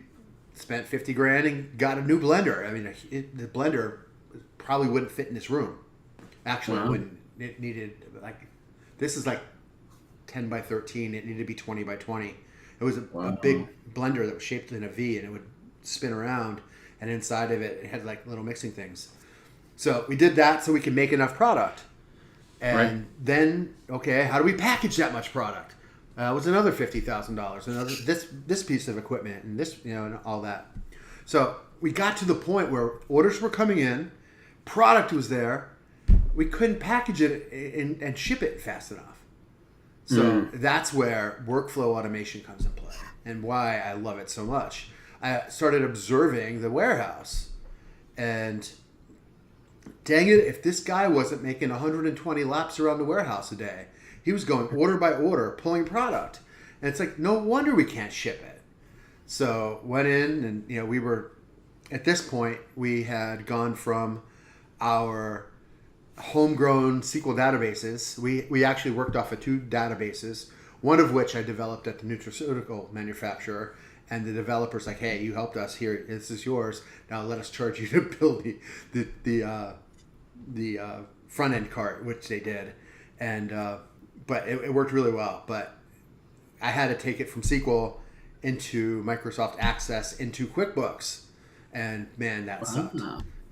spent $50,000 and got a new blender. I mean, the blender probably wouldn't fit in this room. Actually, it wouldn't. It needed this is like 10 by 13. It needed to be 20 by 20. It was a big blender that was shaped in a V, and it would spin around. And inside of it, it had like little mixing things. So we did that so we could make enough product. And then, okay, how do we package that much product? It was another $50,000. Another this piece of equipment and this, and all that. So we got to the point where orders were coming in, product was there, we couldn't package it and ship it fast enough. So that's where workflow automation comes in play, and why I love it so much. I started observing the warehouse, and dang it, if this guy wasn't making 120 laps around the warehouse a day, he was going order by order, pulling product. And it's like, no wonder we can't ship it. So went in, and we were, at this point, we had gone from our homegrown SQL databases. We actually worked off of 2 databases, one of which I developed at the nutraceutical manufacturer, and the developer's like, hey, you helped us here, this is yours, now let us charge you to build the front end cart, which they did, and but it worked really well. But I had to take it from SQL into Microsoft Access into QuickBooks, and man, that sucked.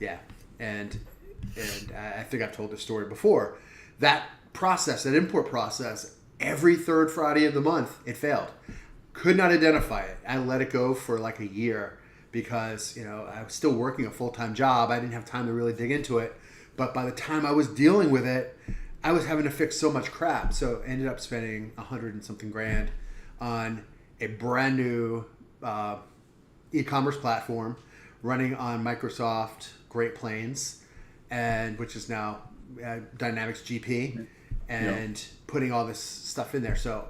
Yeah, and I think I've told this story before. That process, that import process, every third Friday of the month, it failed. Could not identify it. I let it go for like a year because I was still working a full-time job. I didn't have time to really dig into it. But by the time I was dealing with it, I was having to fix so much crap. So I ended up spending $100 and something grand on a brand new e-commerce platform running on Microsoft Great Plains, and which is now Dynamics GP, and putting all this stuff in there. So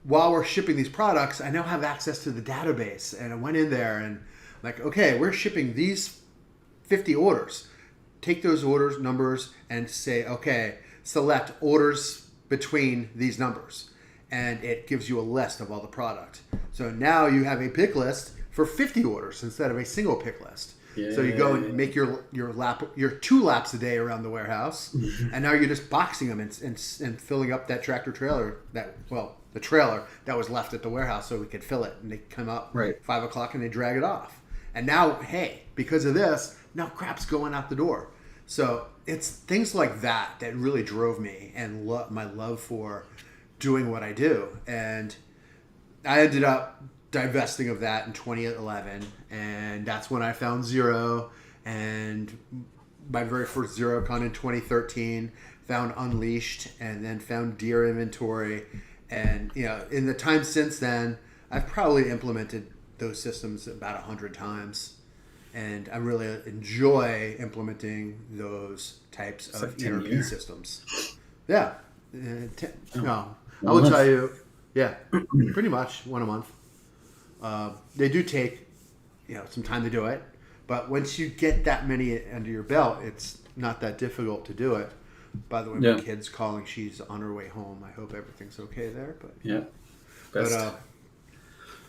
while we're shipping these products, I now have access to the database, and I went in there and like, okay, we're shipping these 50 orders. Take those orders numbers and say, okay, select orders between these numbers, and it gives you a list of all the product. So now you have a pick list for 50 orders instead of a single pick list. Yeah. So you go and make your 2 laps a day around the warehouse, and now you're just boxing them and filling up that tractor trailer the trailer that was left at the warehouse so we could fill it, and they come up 5 o'clock and they drag it off. And now, hey, because of this, now crap's going out the door. So it's things like that that really drove me and my love for doing what I do. And I ended up divesting of that in 2011, and that's when I found Xero, and my very first XeroCon in 2013, found Unleashed, and then found Deer Inventory. And in the time since then, I've probably implemented those systems about 100 times, and I really enjoy implementing those types of ERP systems. Yeah, no, I will tell you, pretty much one a month. They do take some time to do it, but once you get that many under your belt, it's not that difficult to do it. By the way, my kid's calling. She's on her way home. I hope everything's okay there. But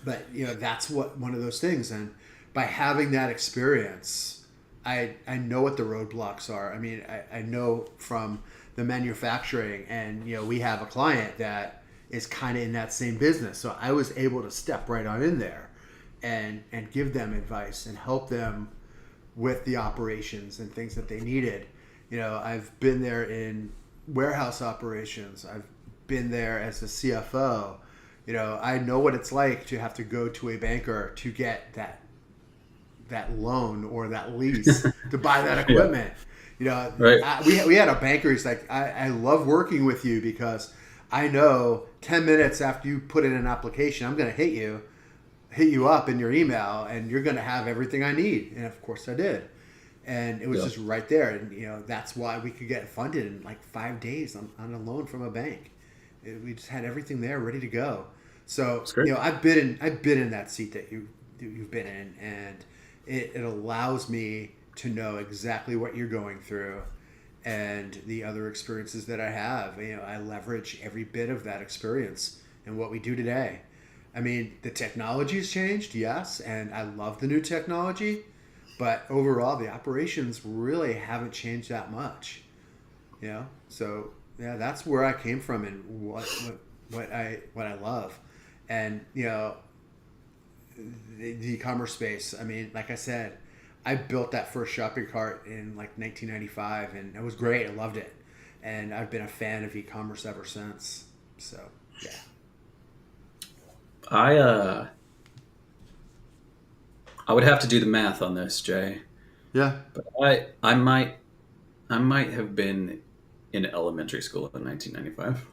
but that's one of those things. And by having that experience, I know what the roadblocks are. I mean, I know from the manufacturing, and we have a client that is kind of in that same business. So I was able to step right on in there and give them advice and help them with the operations and things that they needed. I've been there in warehouse operations. I've been there as a CFO. I know what it's like to have to go to a banker to get that loan or that lease to buy that equipment. We had a banker. He's like, I love working with you because I know 10 minutes after you put in an application, I'm going to hit you up in your email, and you're going to have everything I need. And of course I did. And it was just right there. And, that's why we could get funded in like 5 days on a loan from a bank. We just had everything there ready to go. So, I've been in that seat that you've been in, and it allows me to know exactly what you're going through and the other experiences that I have. I leverage every bit of that experience in what we do today. I mean, the technology's changed, yes, and I love the new technology. But overall, the operations really haven't changed that much, So that's where I came from and what I love, and the e-commerce space. I mean, like I said, I built that first shopping cart in like 1995, and it was great. I loved it, and I've been a fan of e-commerce ever since. So I would have to do the math on this, Jay. Yeah. But I might have been in elementary school in 1995.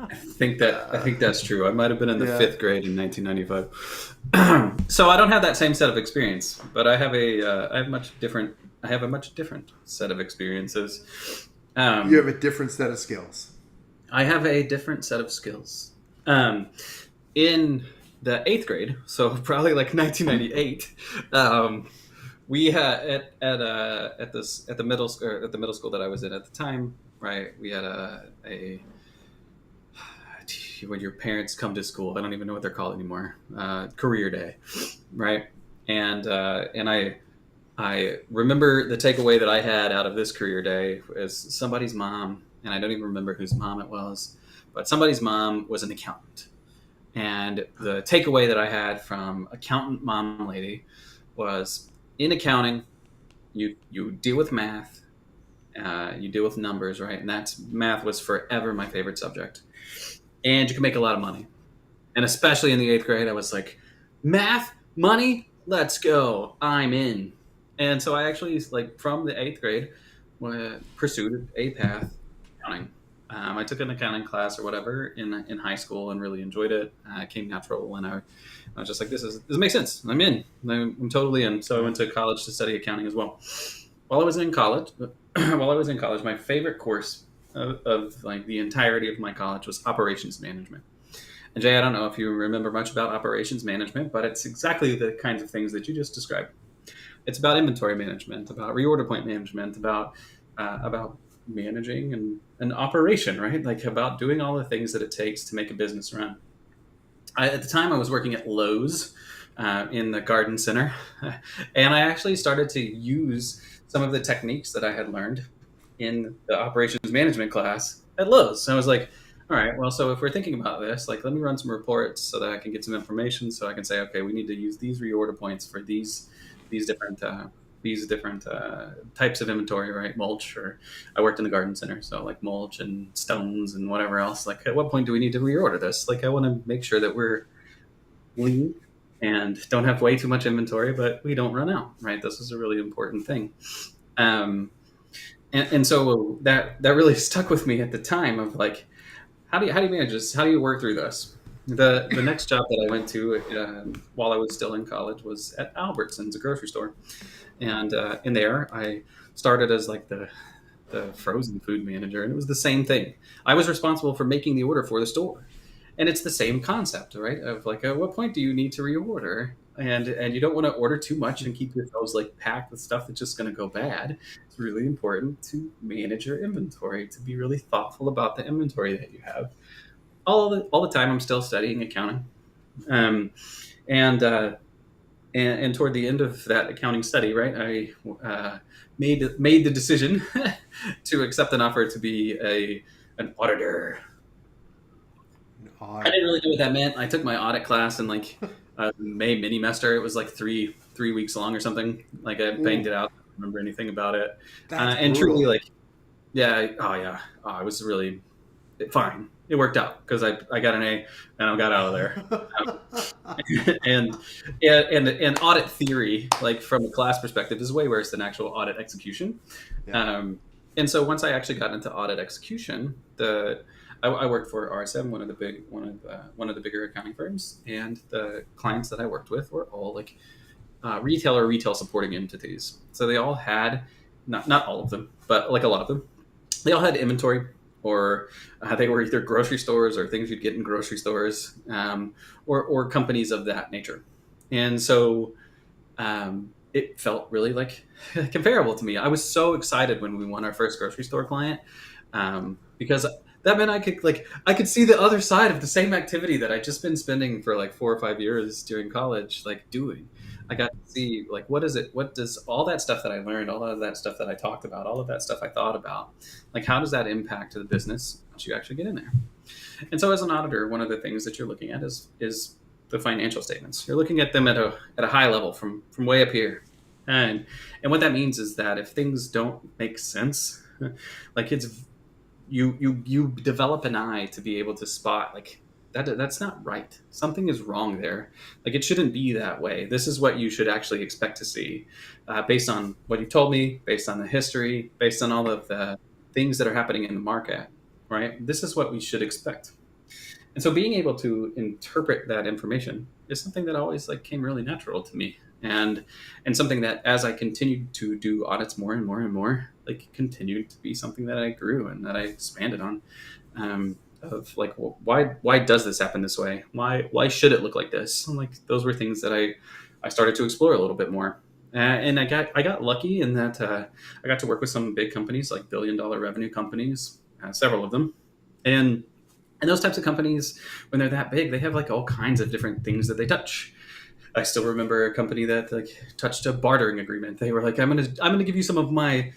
I think that's true. I might have been in the 5th grade in 1995. So I don't have that same set of experience, but I have a much different set of experiences. You have a different set of skills. I have a different set of skills. In the 8th grade, so probably like 1998, we had at the middle school that I was in at the time, right? We had a when your parents come to school. I don't even know what they're called anymore. Career day, right? And I remember the takeaway that I had out of this career day is somebody's mom, and I don't even remember whose mom it was, but somebody's mom was an accountant. And the takeaway that I had from accountant mom lady was, in accounting, you deal with math, you deal with numbers, right? And that's math was forever my favorite subject. And you can make a lot of money. And especially in the 8th grade, I was like, math, money, let's go. I'm in. And so I actually, like, from the 8th grade, pursued a path, accounting. I took an accounting class or whatever in high school and really enjoyed it. It came natural, and I was just like, this makes sense. I'm in. I'm totally in. So I went to college to study accounting as well. While I was in college, my favorite course of like the entirety of my college was operations management. And Jay, I don't know if you remember much about operations management, but it's exactly the kinds of things that you just described. It's about inventory management, about reorder point management, about managing an operation, right? Like about doing all the things that it takes to make a business run. At the time, I was working at Lowe's in the garden center, and I actually started to use some of the techniques that I had learned in the operations management class at Lowe's. So I was like, all right, well, so if we're thinking about this, like, let me run some reports so that I can get some information, so I can say, okay, we need to use these reorder points for these different types of inventory, right? Mulch, or I worked in the garden center, so like mulch and stones and whatever else. Like, at what point do we need to reorder this? Like, I want to make sure that we're lean and don't have way too much inventory, but we don't run out, right? This is a really important thing. And so that really stuck with me at the time of like, how do you manage this? How do you work through this? The next job that I went to while I was still in college was at Albertsons, a grocery store. And in there, I started as like the frozen food manager, and it was the same thing. I was responsible for making the order for the store. And it's the same concept, right? Of like, at what point do you need to reorder? And you don't want to order too much and keep yourselves like packed with stuff that's just going to go bad. It's really important to manage your inventory, to be really thoughtful about the inventory that you have. All the time, I'm still studying accounting, and toward the end of that accounting study, right, I made the decision to accept an offer to be an auditor. I didn't really know what that meant. I took my audit class in like May mini-mester. It was like three weeks long or something. Like I banged it out. I don't remember anything about it. And truly, like, yeah, it was really fine. It worked out because I got an A and I got out of there. And audit theory, like from a class perspective, is way worse than actual audit execution. Yeah. And so once I actually got into audit execution, I worked for RSM, one of the bigger accounting firms, and the clients that I worked with were all like retail supporting entities. So they all had, not all of them, but like a lot of them, they all had inventory, or they were either grocery stores or things you'd get in grocery stores, or companies of that nature. And so it felt really like comparable to me. I was so excited when we won our first grocery store client, because that meant I could see the other side of the same activity that I'd just been spending for like 4 or 5 years during college, like doing. I got to see like, what does all that stuff that I learned, all of that stuff that I talked about, all of that stuff I thought about, like, how does that impact the business once you actually get in there? And so as an auditor, one of the things that you're looking at is the financial statements. You're looking at them at a high level from way up here. And what that means is that if things don't make sense, like you develop an eye to be able to spot like that's not right. Something is wrong there. Like, it shouldn't be that way. This is what you should actually expect to see, based on what you told me, based on the history, based on all of the things that are happening in the market, right? This is what we should expect. And so being able to interpret that information is something that always like came really natural to me. And something that as I continued to do audits more and more and more, like continued to be something that I grew and that I expanded on, of like, well, why does this happen this way? Why should it look like this? And like, those were things that I started to explore a little bit more. And I got lucky in that I got to work with some big companies, like $1 billion revenue companies, several of them. And And those types of companies, when they're that big, they have like all kinds of different things that they touch. I still remember a company that like touched a bartering agreement. They were like, I'm gonna give you some of my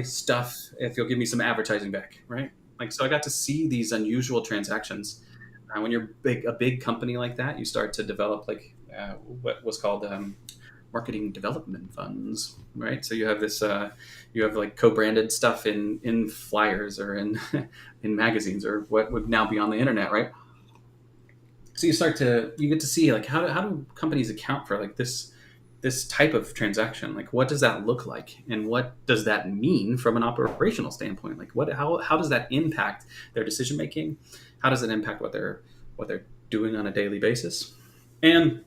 stuff if you'll give me some advertising back, right? Like, so I got to see these unusual transactions. When you're a big company like that, you start to develop like what was called marketing development funds, right? So you have this, you have like co-branded stuff in flyers or in in magazines or what would now be on the internet, right? So you get to see like how do companies account for like this type of transaction? Like, what does that look like, and what does that mean from an operational standpoint? Like, how does that impact their decision making? How does it impact what they're doing on a daily basis? And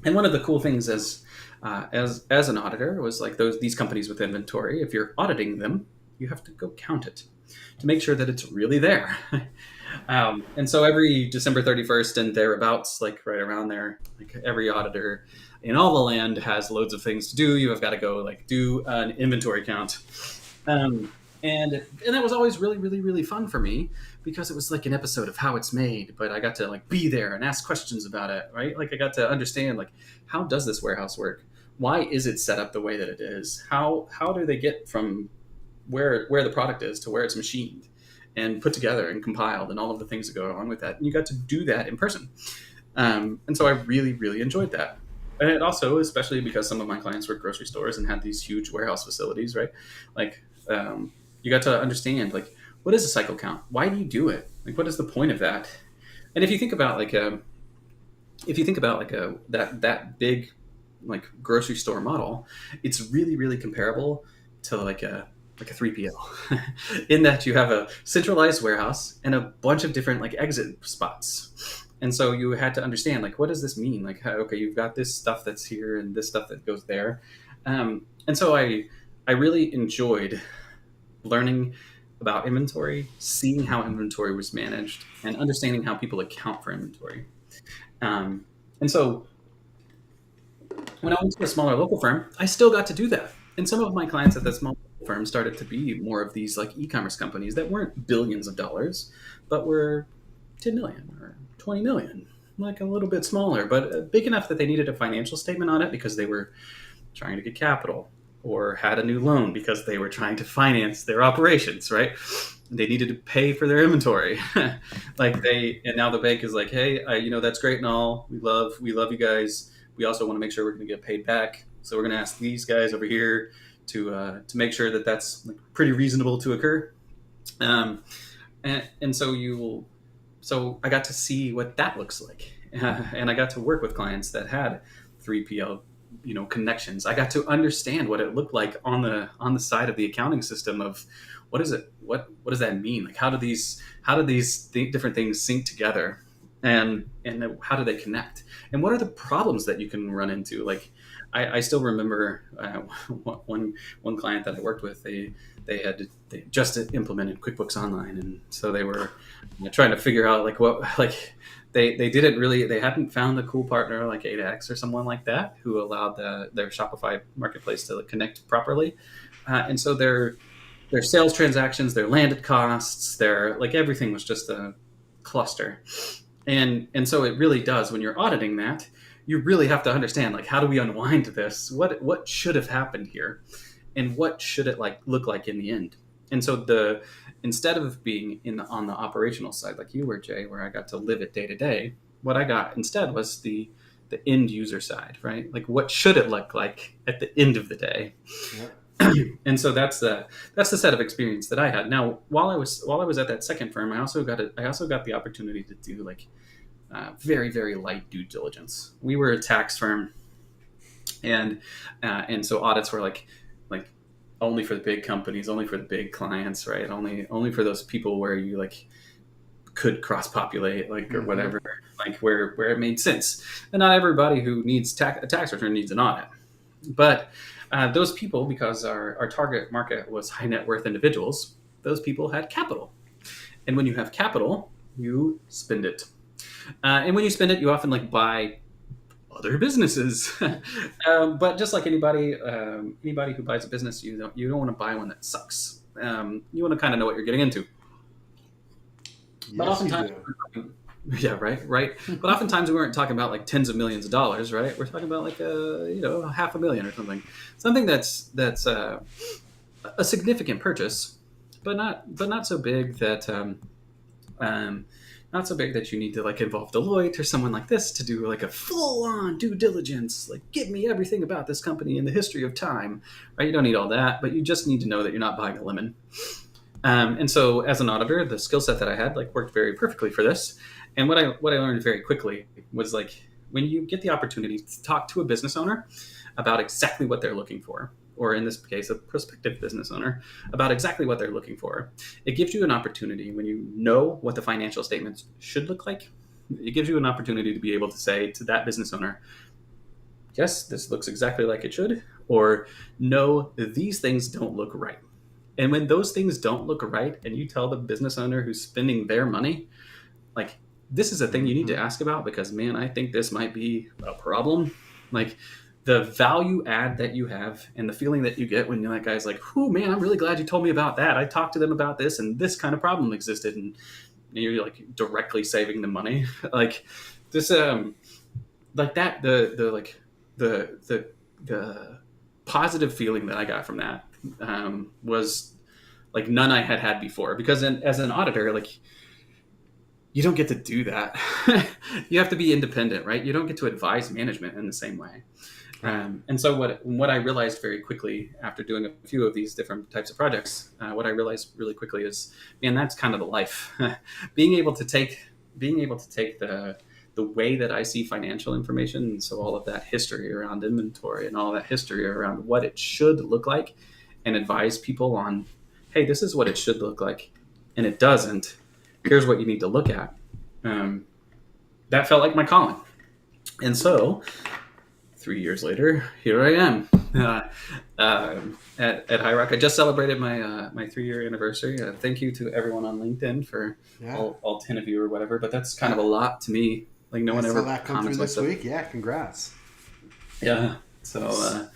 one of the cool things as an auditor was like these companies with inventory. If you're auditing them, you have to go count it to make sure that it's really there. And so every December 31st and thereabouts, like right around there, like every auditor in all the land has loads of things to do. You have got to go like do an inventory count. And that was always really, really, really fun for me because it was like an episode of How It's Made, but I got to like be there and ask questions about it, right? Like I got to understand like, how does this warehouse work? Why is it set up the way that it is? How do they get from where the product is to where it's machined and put together and compiled and all of the things that go along with that? And you got to do that in person. And so I really, really enjoyed that. And it also, especially because some of my clients were grocery stores and had these huge warehouse facilities, right? Like, you got to understand like, what is a cycle count? Why do you do it? Like, what is the point of that? And if you think about like that big like grocery store model, it's really, really comparable to like a 3PL in that you have a centralized warehouse and a bunch of different like exit spots. And so you had to understand like, what does this mean? Like, okay, you've got this stuff that's here and this stuff that goes there. And so I really enjoyed learning about inventory, seeing how inventory was managed, and understanding how people account for inventory. And so when I went to a smaller local firm, I still got to do that. And some of my clients at that small firm started to be more of these like e-commerce companies that weren't billions of dollars, but were 10 million or 20 million, like a little bit smaller, but big enough that they needed a financial statement on it because they were trying to get capital or had a new loan because they were trying to finance their operations, right? They needed to pay for their inventory. And now the bank is like, hey, that's great and all. We love you guys. We also want to make sure we're going to get paid back. So we're going to ask these guys over here to make sure that that's like pretty reasonable to occur. And so I got to see what that looks like. And I got to work with clients that had 3PL connections. I got to understand what it looked like on the side of the accounting system of what is it? What does that mean? Like, how do these different things sync together, and how do they connect? And what are the problems that you can run into? Like, I still remember one client that I worked with. They just implemented QuickBooks Online, and so they were trying to figure out they hadn't found a cool partner like 8X or someone like that who allowed their Shopify marketplace to connect properly. And so their sales transactions, their landed costs, their like everything was just a cluster. And so it really does, when you're auditing that, you really have to understand, like, how do we unwind this? What should have happened here? And what should it look like in the end? And so instead of being on the operational side, like you were, Jay, where I got to live it day to day, what I got instead was the end user side, right? Like, what should it look like at the end of the day? Yep. And so that's the set of experience that I had. Now, while I was at that second firm, I also got the opportunity to do like very, very light due diligence. We were a tax firm, and so audits were like only for the big companies, only for the big clients, right? Only for those people where you like could cross populate, like, or whatever, like where it made sense. And not everybody who needs a tax return needs an audit, but those people, because our target market was high net worth individuals, those people had capital. And when you have capital, you spend it. And when you spend it, you often like buy other businesses. But just like anybody who buys a business, you don't want to buy one that sucks. You want to kind of know what you're getting into. But Yes, you oftentimes, do. yeah, right. But oftentimes we weren't talking about like tens of millions of dollars, right? We're talking about like $500,000 or something that's a significant purchase, but not so big that um, not so big that you need to like involve Deloitte or someone like this to do like a full on due diligence, like give me everything about this company in the history of time, right? You don't need all that, but you just need to know that you're not buying a lemon. And so, as an auditor, the skill set that I had like worked very perfectly for this. And what I learned very quickly was like when you get the opportunity to talk to a business owner about exactly what they're looking for, or in this case, a prospective business owner about exactly what they're looking for, it gives you an opportunity when you know what the financial statements should look like. It gives you an opportunity to be able to say to that business owner, yes, this looks exactly like it should, or no, these things don't look right. And when those things don't look right, and you tell the business owner who's spending their money, like, this is a thing you need to ask about because, man, I think this might be a problem. Like, the value add that you have and the feeling that you get when that guy's like, "Oh man, I'm really glad you told me about that. I talked to them about this, and this kind of problem existed," and you're like directly saving them money, like this, like that. The positive feeling that I got from that was like none I had before. Because as an auditor, like you don't get to do that. You have to be independent, right? You don't get to advise management in the same way. And so what I realized very quickly after doing a few of these different types of projects, what I realized really quickly is, man, that's kind of the life. being able to take the way that I see financial information, and so all of that history around inventory and all that history around what it should look like, and advise people on, hey, this is what it should look like, and it doesn't. Here's what you need to look at. That felt like my calling. And so 3 years later, here I am at High Rock. I just celebrated my 3-year anniversary. Thank you to everyone on LinkedIn for all 10 of you or whatever, but that's kind of a lot to me. Like no one ever that come through this week. Yeah, congrats. Yeah. So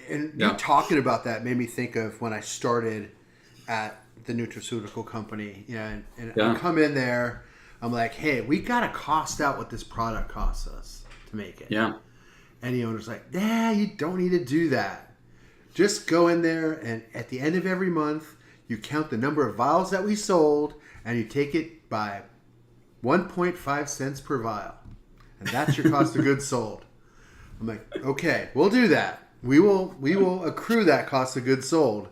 and you talking about that made me think of when I started at the nutraceutical company. And I come in there, I'm like, hey, we got to cost out what this product costs us to make it. Yeah. And the owner's like, nah, you don't need to do that. Just go in there, and at the end of every month, you count the number of vials that we sold, and you take it by 1.5 cents per vial. And that's your cost of goods sold. I'm like, okay, we'll do that. We will accrue that cost of goods sold.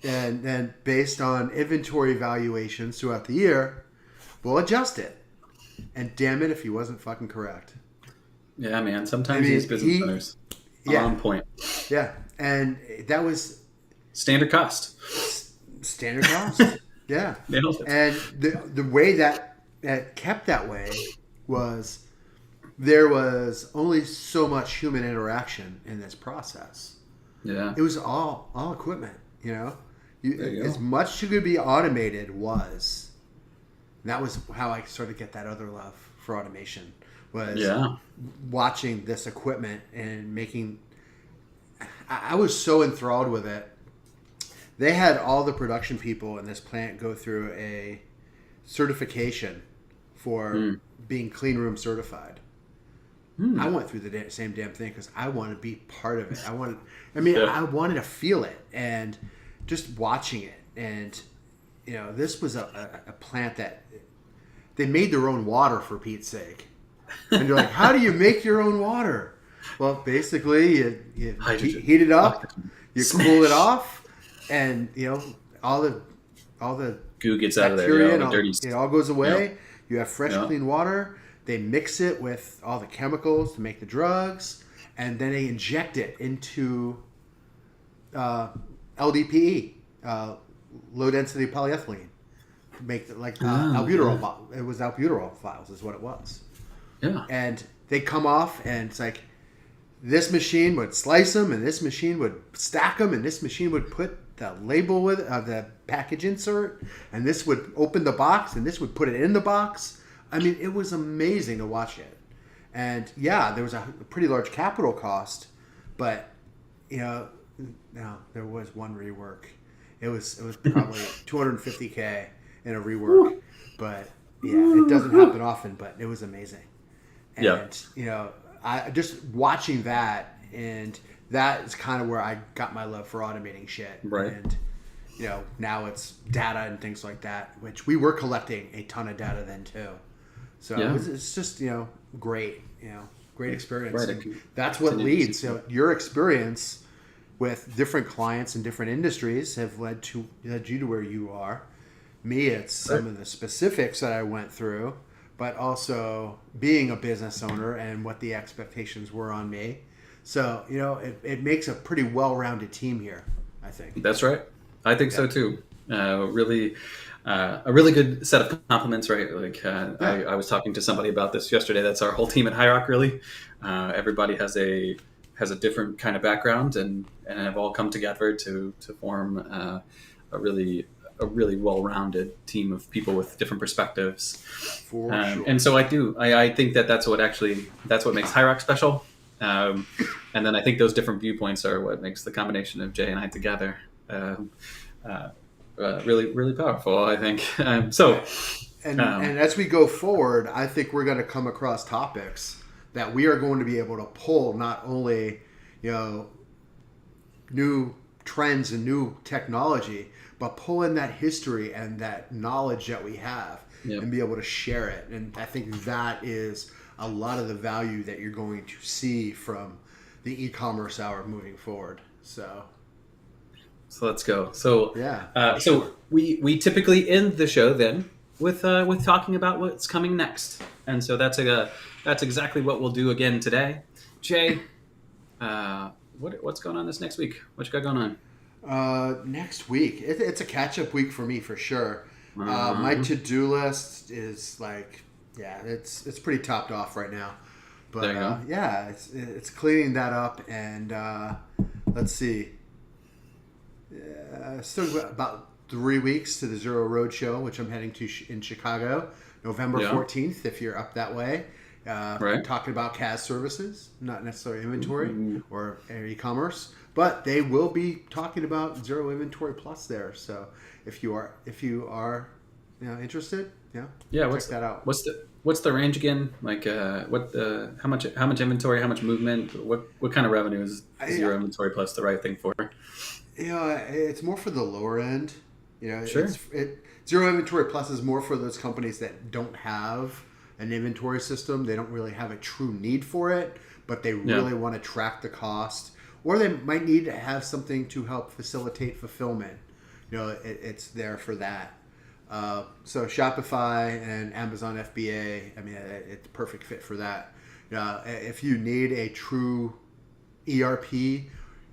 And then based on inventory valuations throughout the year, we'll adjust it. And damn it if he wasn't fucking correct. Yeah, man. Sometimes these business owners are on point. Yeah. And that was standard cost. Standard cost. Yeah. And the way that kept that way was there was only so much human interaction in this process. Yeah. It was all equipment, you know? As much as could be automated was. And that was how I started to get that other love for automation, was watching this equipment and making... I was so enthralled with it. They had all the production people in this plant go through a certification for being clean room certified. I went through the same damn thing because I want to be part of it. I wanted to feel it, and just watching it. And this was a plant that they made their own water, for Pete's sake. And you're like, how do you make your own water? Well, basically, you heat it up, you cool it off, and all the goo gets out of there. And it all goes away. Yep. You have fresh, clean water. They mix it with all the chemicals to make the drugs, and then they inject it into LDPE, low density polyethylene, to make albuterol. It was albuterol vials, is what it was. Yeah. And they come off, and it's like this machine would slice them, and this machine would stack them, and this machine would put the label with the package insert, and this would open the box, and this would put it in the box. I mean, it was amazing to watch it. And there was a pretty large capital cost, but there was one rework. It was probably $250K, in a rework. But yeah, it doesn't happen often, but it was amazing. And I just watching that, and that is kind of where I got my love for automating shit. Right. And now it's data and things like that, which we were collecting a ton of data then too. So it's just great, great experience. Right. And that's what leads. Your experience with different clients and different industries have led you to where you are. Me, it's some of the specifics that I went through, but also being a business owner and what the expectations were on me. So it makes a pretty well-rounded team here, I think. That's right. I think so too. Really, a really good set of compliments, right? Like I was talking to somebody about this yesterday. That's our whole team at High Rock. Really, everybody has a different kind of background, and have all come together to form a really well-rounded team of people with different perspectives. For sure. And so I think that's what makes High Rock special. And then I think those different viewpoints are what makes the combination of Jay and I together really, really powerful, I think. And as we go forward, I think we're going to come across topics that we are going to be able to pull not only, new trends and new technology, but pull in that history and that knowledge that we have and be able to share it. And I think that is a lot of the value that you're going to see from the e-commerce hour moving forward. So let's go. So sure. we typically end the show then with talking about what's coming next, and so that's exactly what we'll do again today. Jay, what's going on this next week? What you got going on? Next week, it's a catch-up week for me for sure. My to-do list is it's pretty topped off right now. But there you go. It's cleaning that up, and let's see. Still about 3 weeks to the Zero Road Show, which I'm heading to in Chicago, November 14th. If you're up that way, talking about CAS services, not necessarily inventory or e-commerce, but they will be talking about Zero Inventory Plus there. So if you are interested, check that out. What's the range again? Like how much inventory, how much movement, what kind of revenue is Zero Inventory Plus the right thing for? It's more for the lower end. Sure. Zero Inventory Plus is more for those companies that don't have an inventory system. They don't really have a true need for it, but they really want to track the cost, or they might need to have something to help facilitate fulfillment. It's there for that. So Shopify and Amazon FBA, it's a perfect fit for that. If you need a true ERP,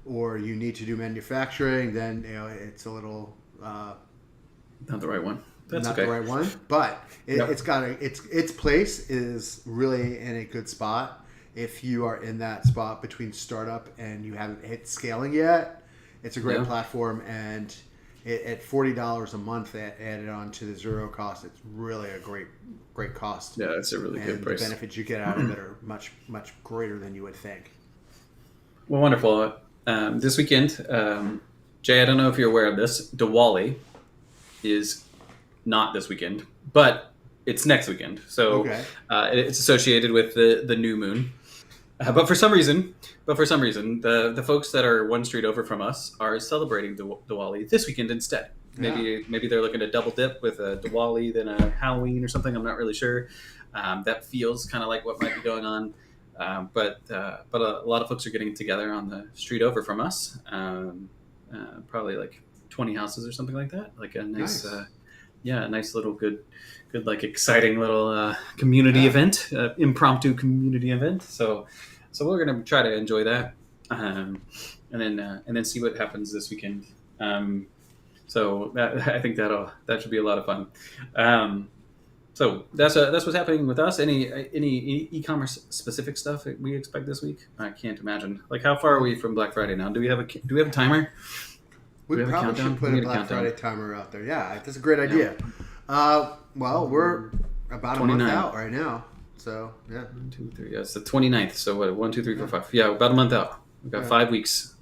or you need to do manufacturing, then it's a little not the right one. That's not the right one, but it's got its place is really in a good spot. If you are in that spot between startup and you haven't hit scaling yet, it's a great platform, and at $40 a month added on to the zero cost, it's really a great cost. Yeah, it's a really good price. The benefits you get out of it are much, much greater than you would think. Well, wonderful. This weekend, Jay, I don't know if you're aware of this, Diwali is not this weekend, but it's next weekend. So it's associated with the new moon. But for some reason, the folks that are one street over from us are celebrating Diwali this weekend instead. Maybe they're looking to double dip with a Diwali, then a Halloween or something. I'm not really sure. That feels kind of like what might be going on. But a lot of folks are getting together on the street over from us. Probably like 20 houses or something like that. Like a nice nice little good like exciting little community event, impromptu community event. So we're gonna try to enjoy that, and then see what happens this weekend. So I think that should be a lot of fun. So that's what's happening with us. Any e-commerce specific stuff that we expect this week? I can't imagine. Like, how far are we from Black Friday now? Do we have a timer? We probably should put a Black Friday timer out there. Yeah, that's a great idea. Well, we're about 29. A month out right now. So, yeah. 1, 2, 3. Yeah, it's the 29th. So, what? 1, 2, 3, 4, 5. Yeah, about a month out. We've got 5 weeks.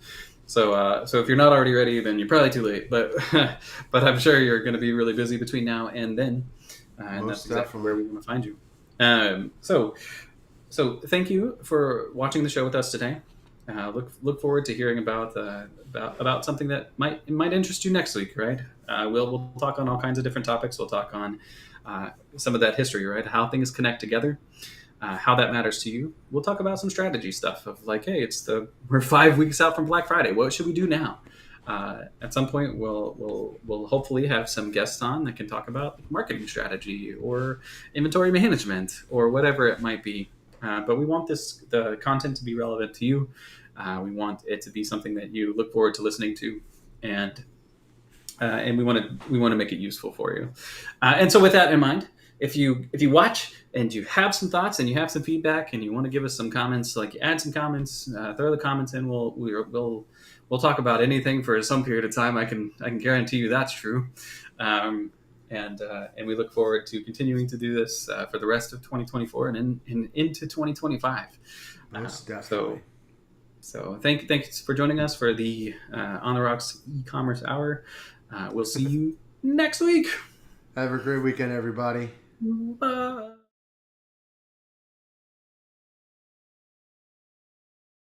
So if you're not already ready, then you're probably too late. But but I'm sure you're going to be really busy between now and then, and that's exactly where we want to find you. So thank you for watching the show with us today. Look forward to hearing about something that might interest you next week, right? We'll talk on all kinds of different topics. We'll talk on some of that history, right? How things connect together, how that matters to you. We'll talk about some strategy stuff of like, hey, we're 5 weeks out from Black Friday. What should we do now? At some point, we'll hopefully have some guests on that can talk about marketing strategy or inventory management or whatever it might be. But we want the content to be relevant to you. We want it to be something that you look forward to listening to, and we want to make it useful for you. And so, with that in mind, if you watch and you have some thoughts and you have some feedback and you want to give us some comments, like add some comments, throw the comments in. We'll talk about anything for some period of time. I can guarantee you that's true. And we look forward to continuing to do this for the rest of 2024 and into 2025. Most definitely. So thanks for joining us for the On the Rocks e-commerce hour. We'll see you next week. Have a great weekend, everybody. Bye.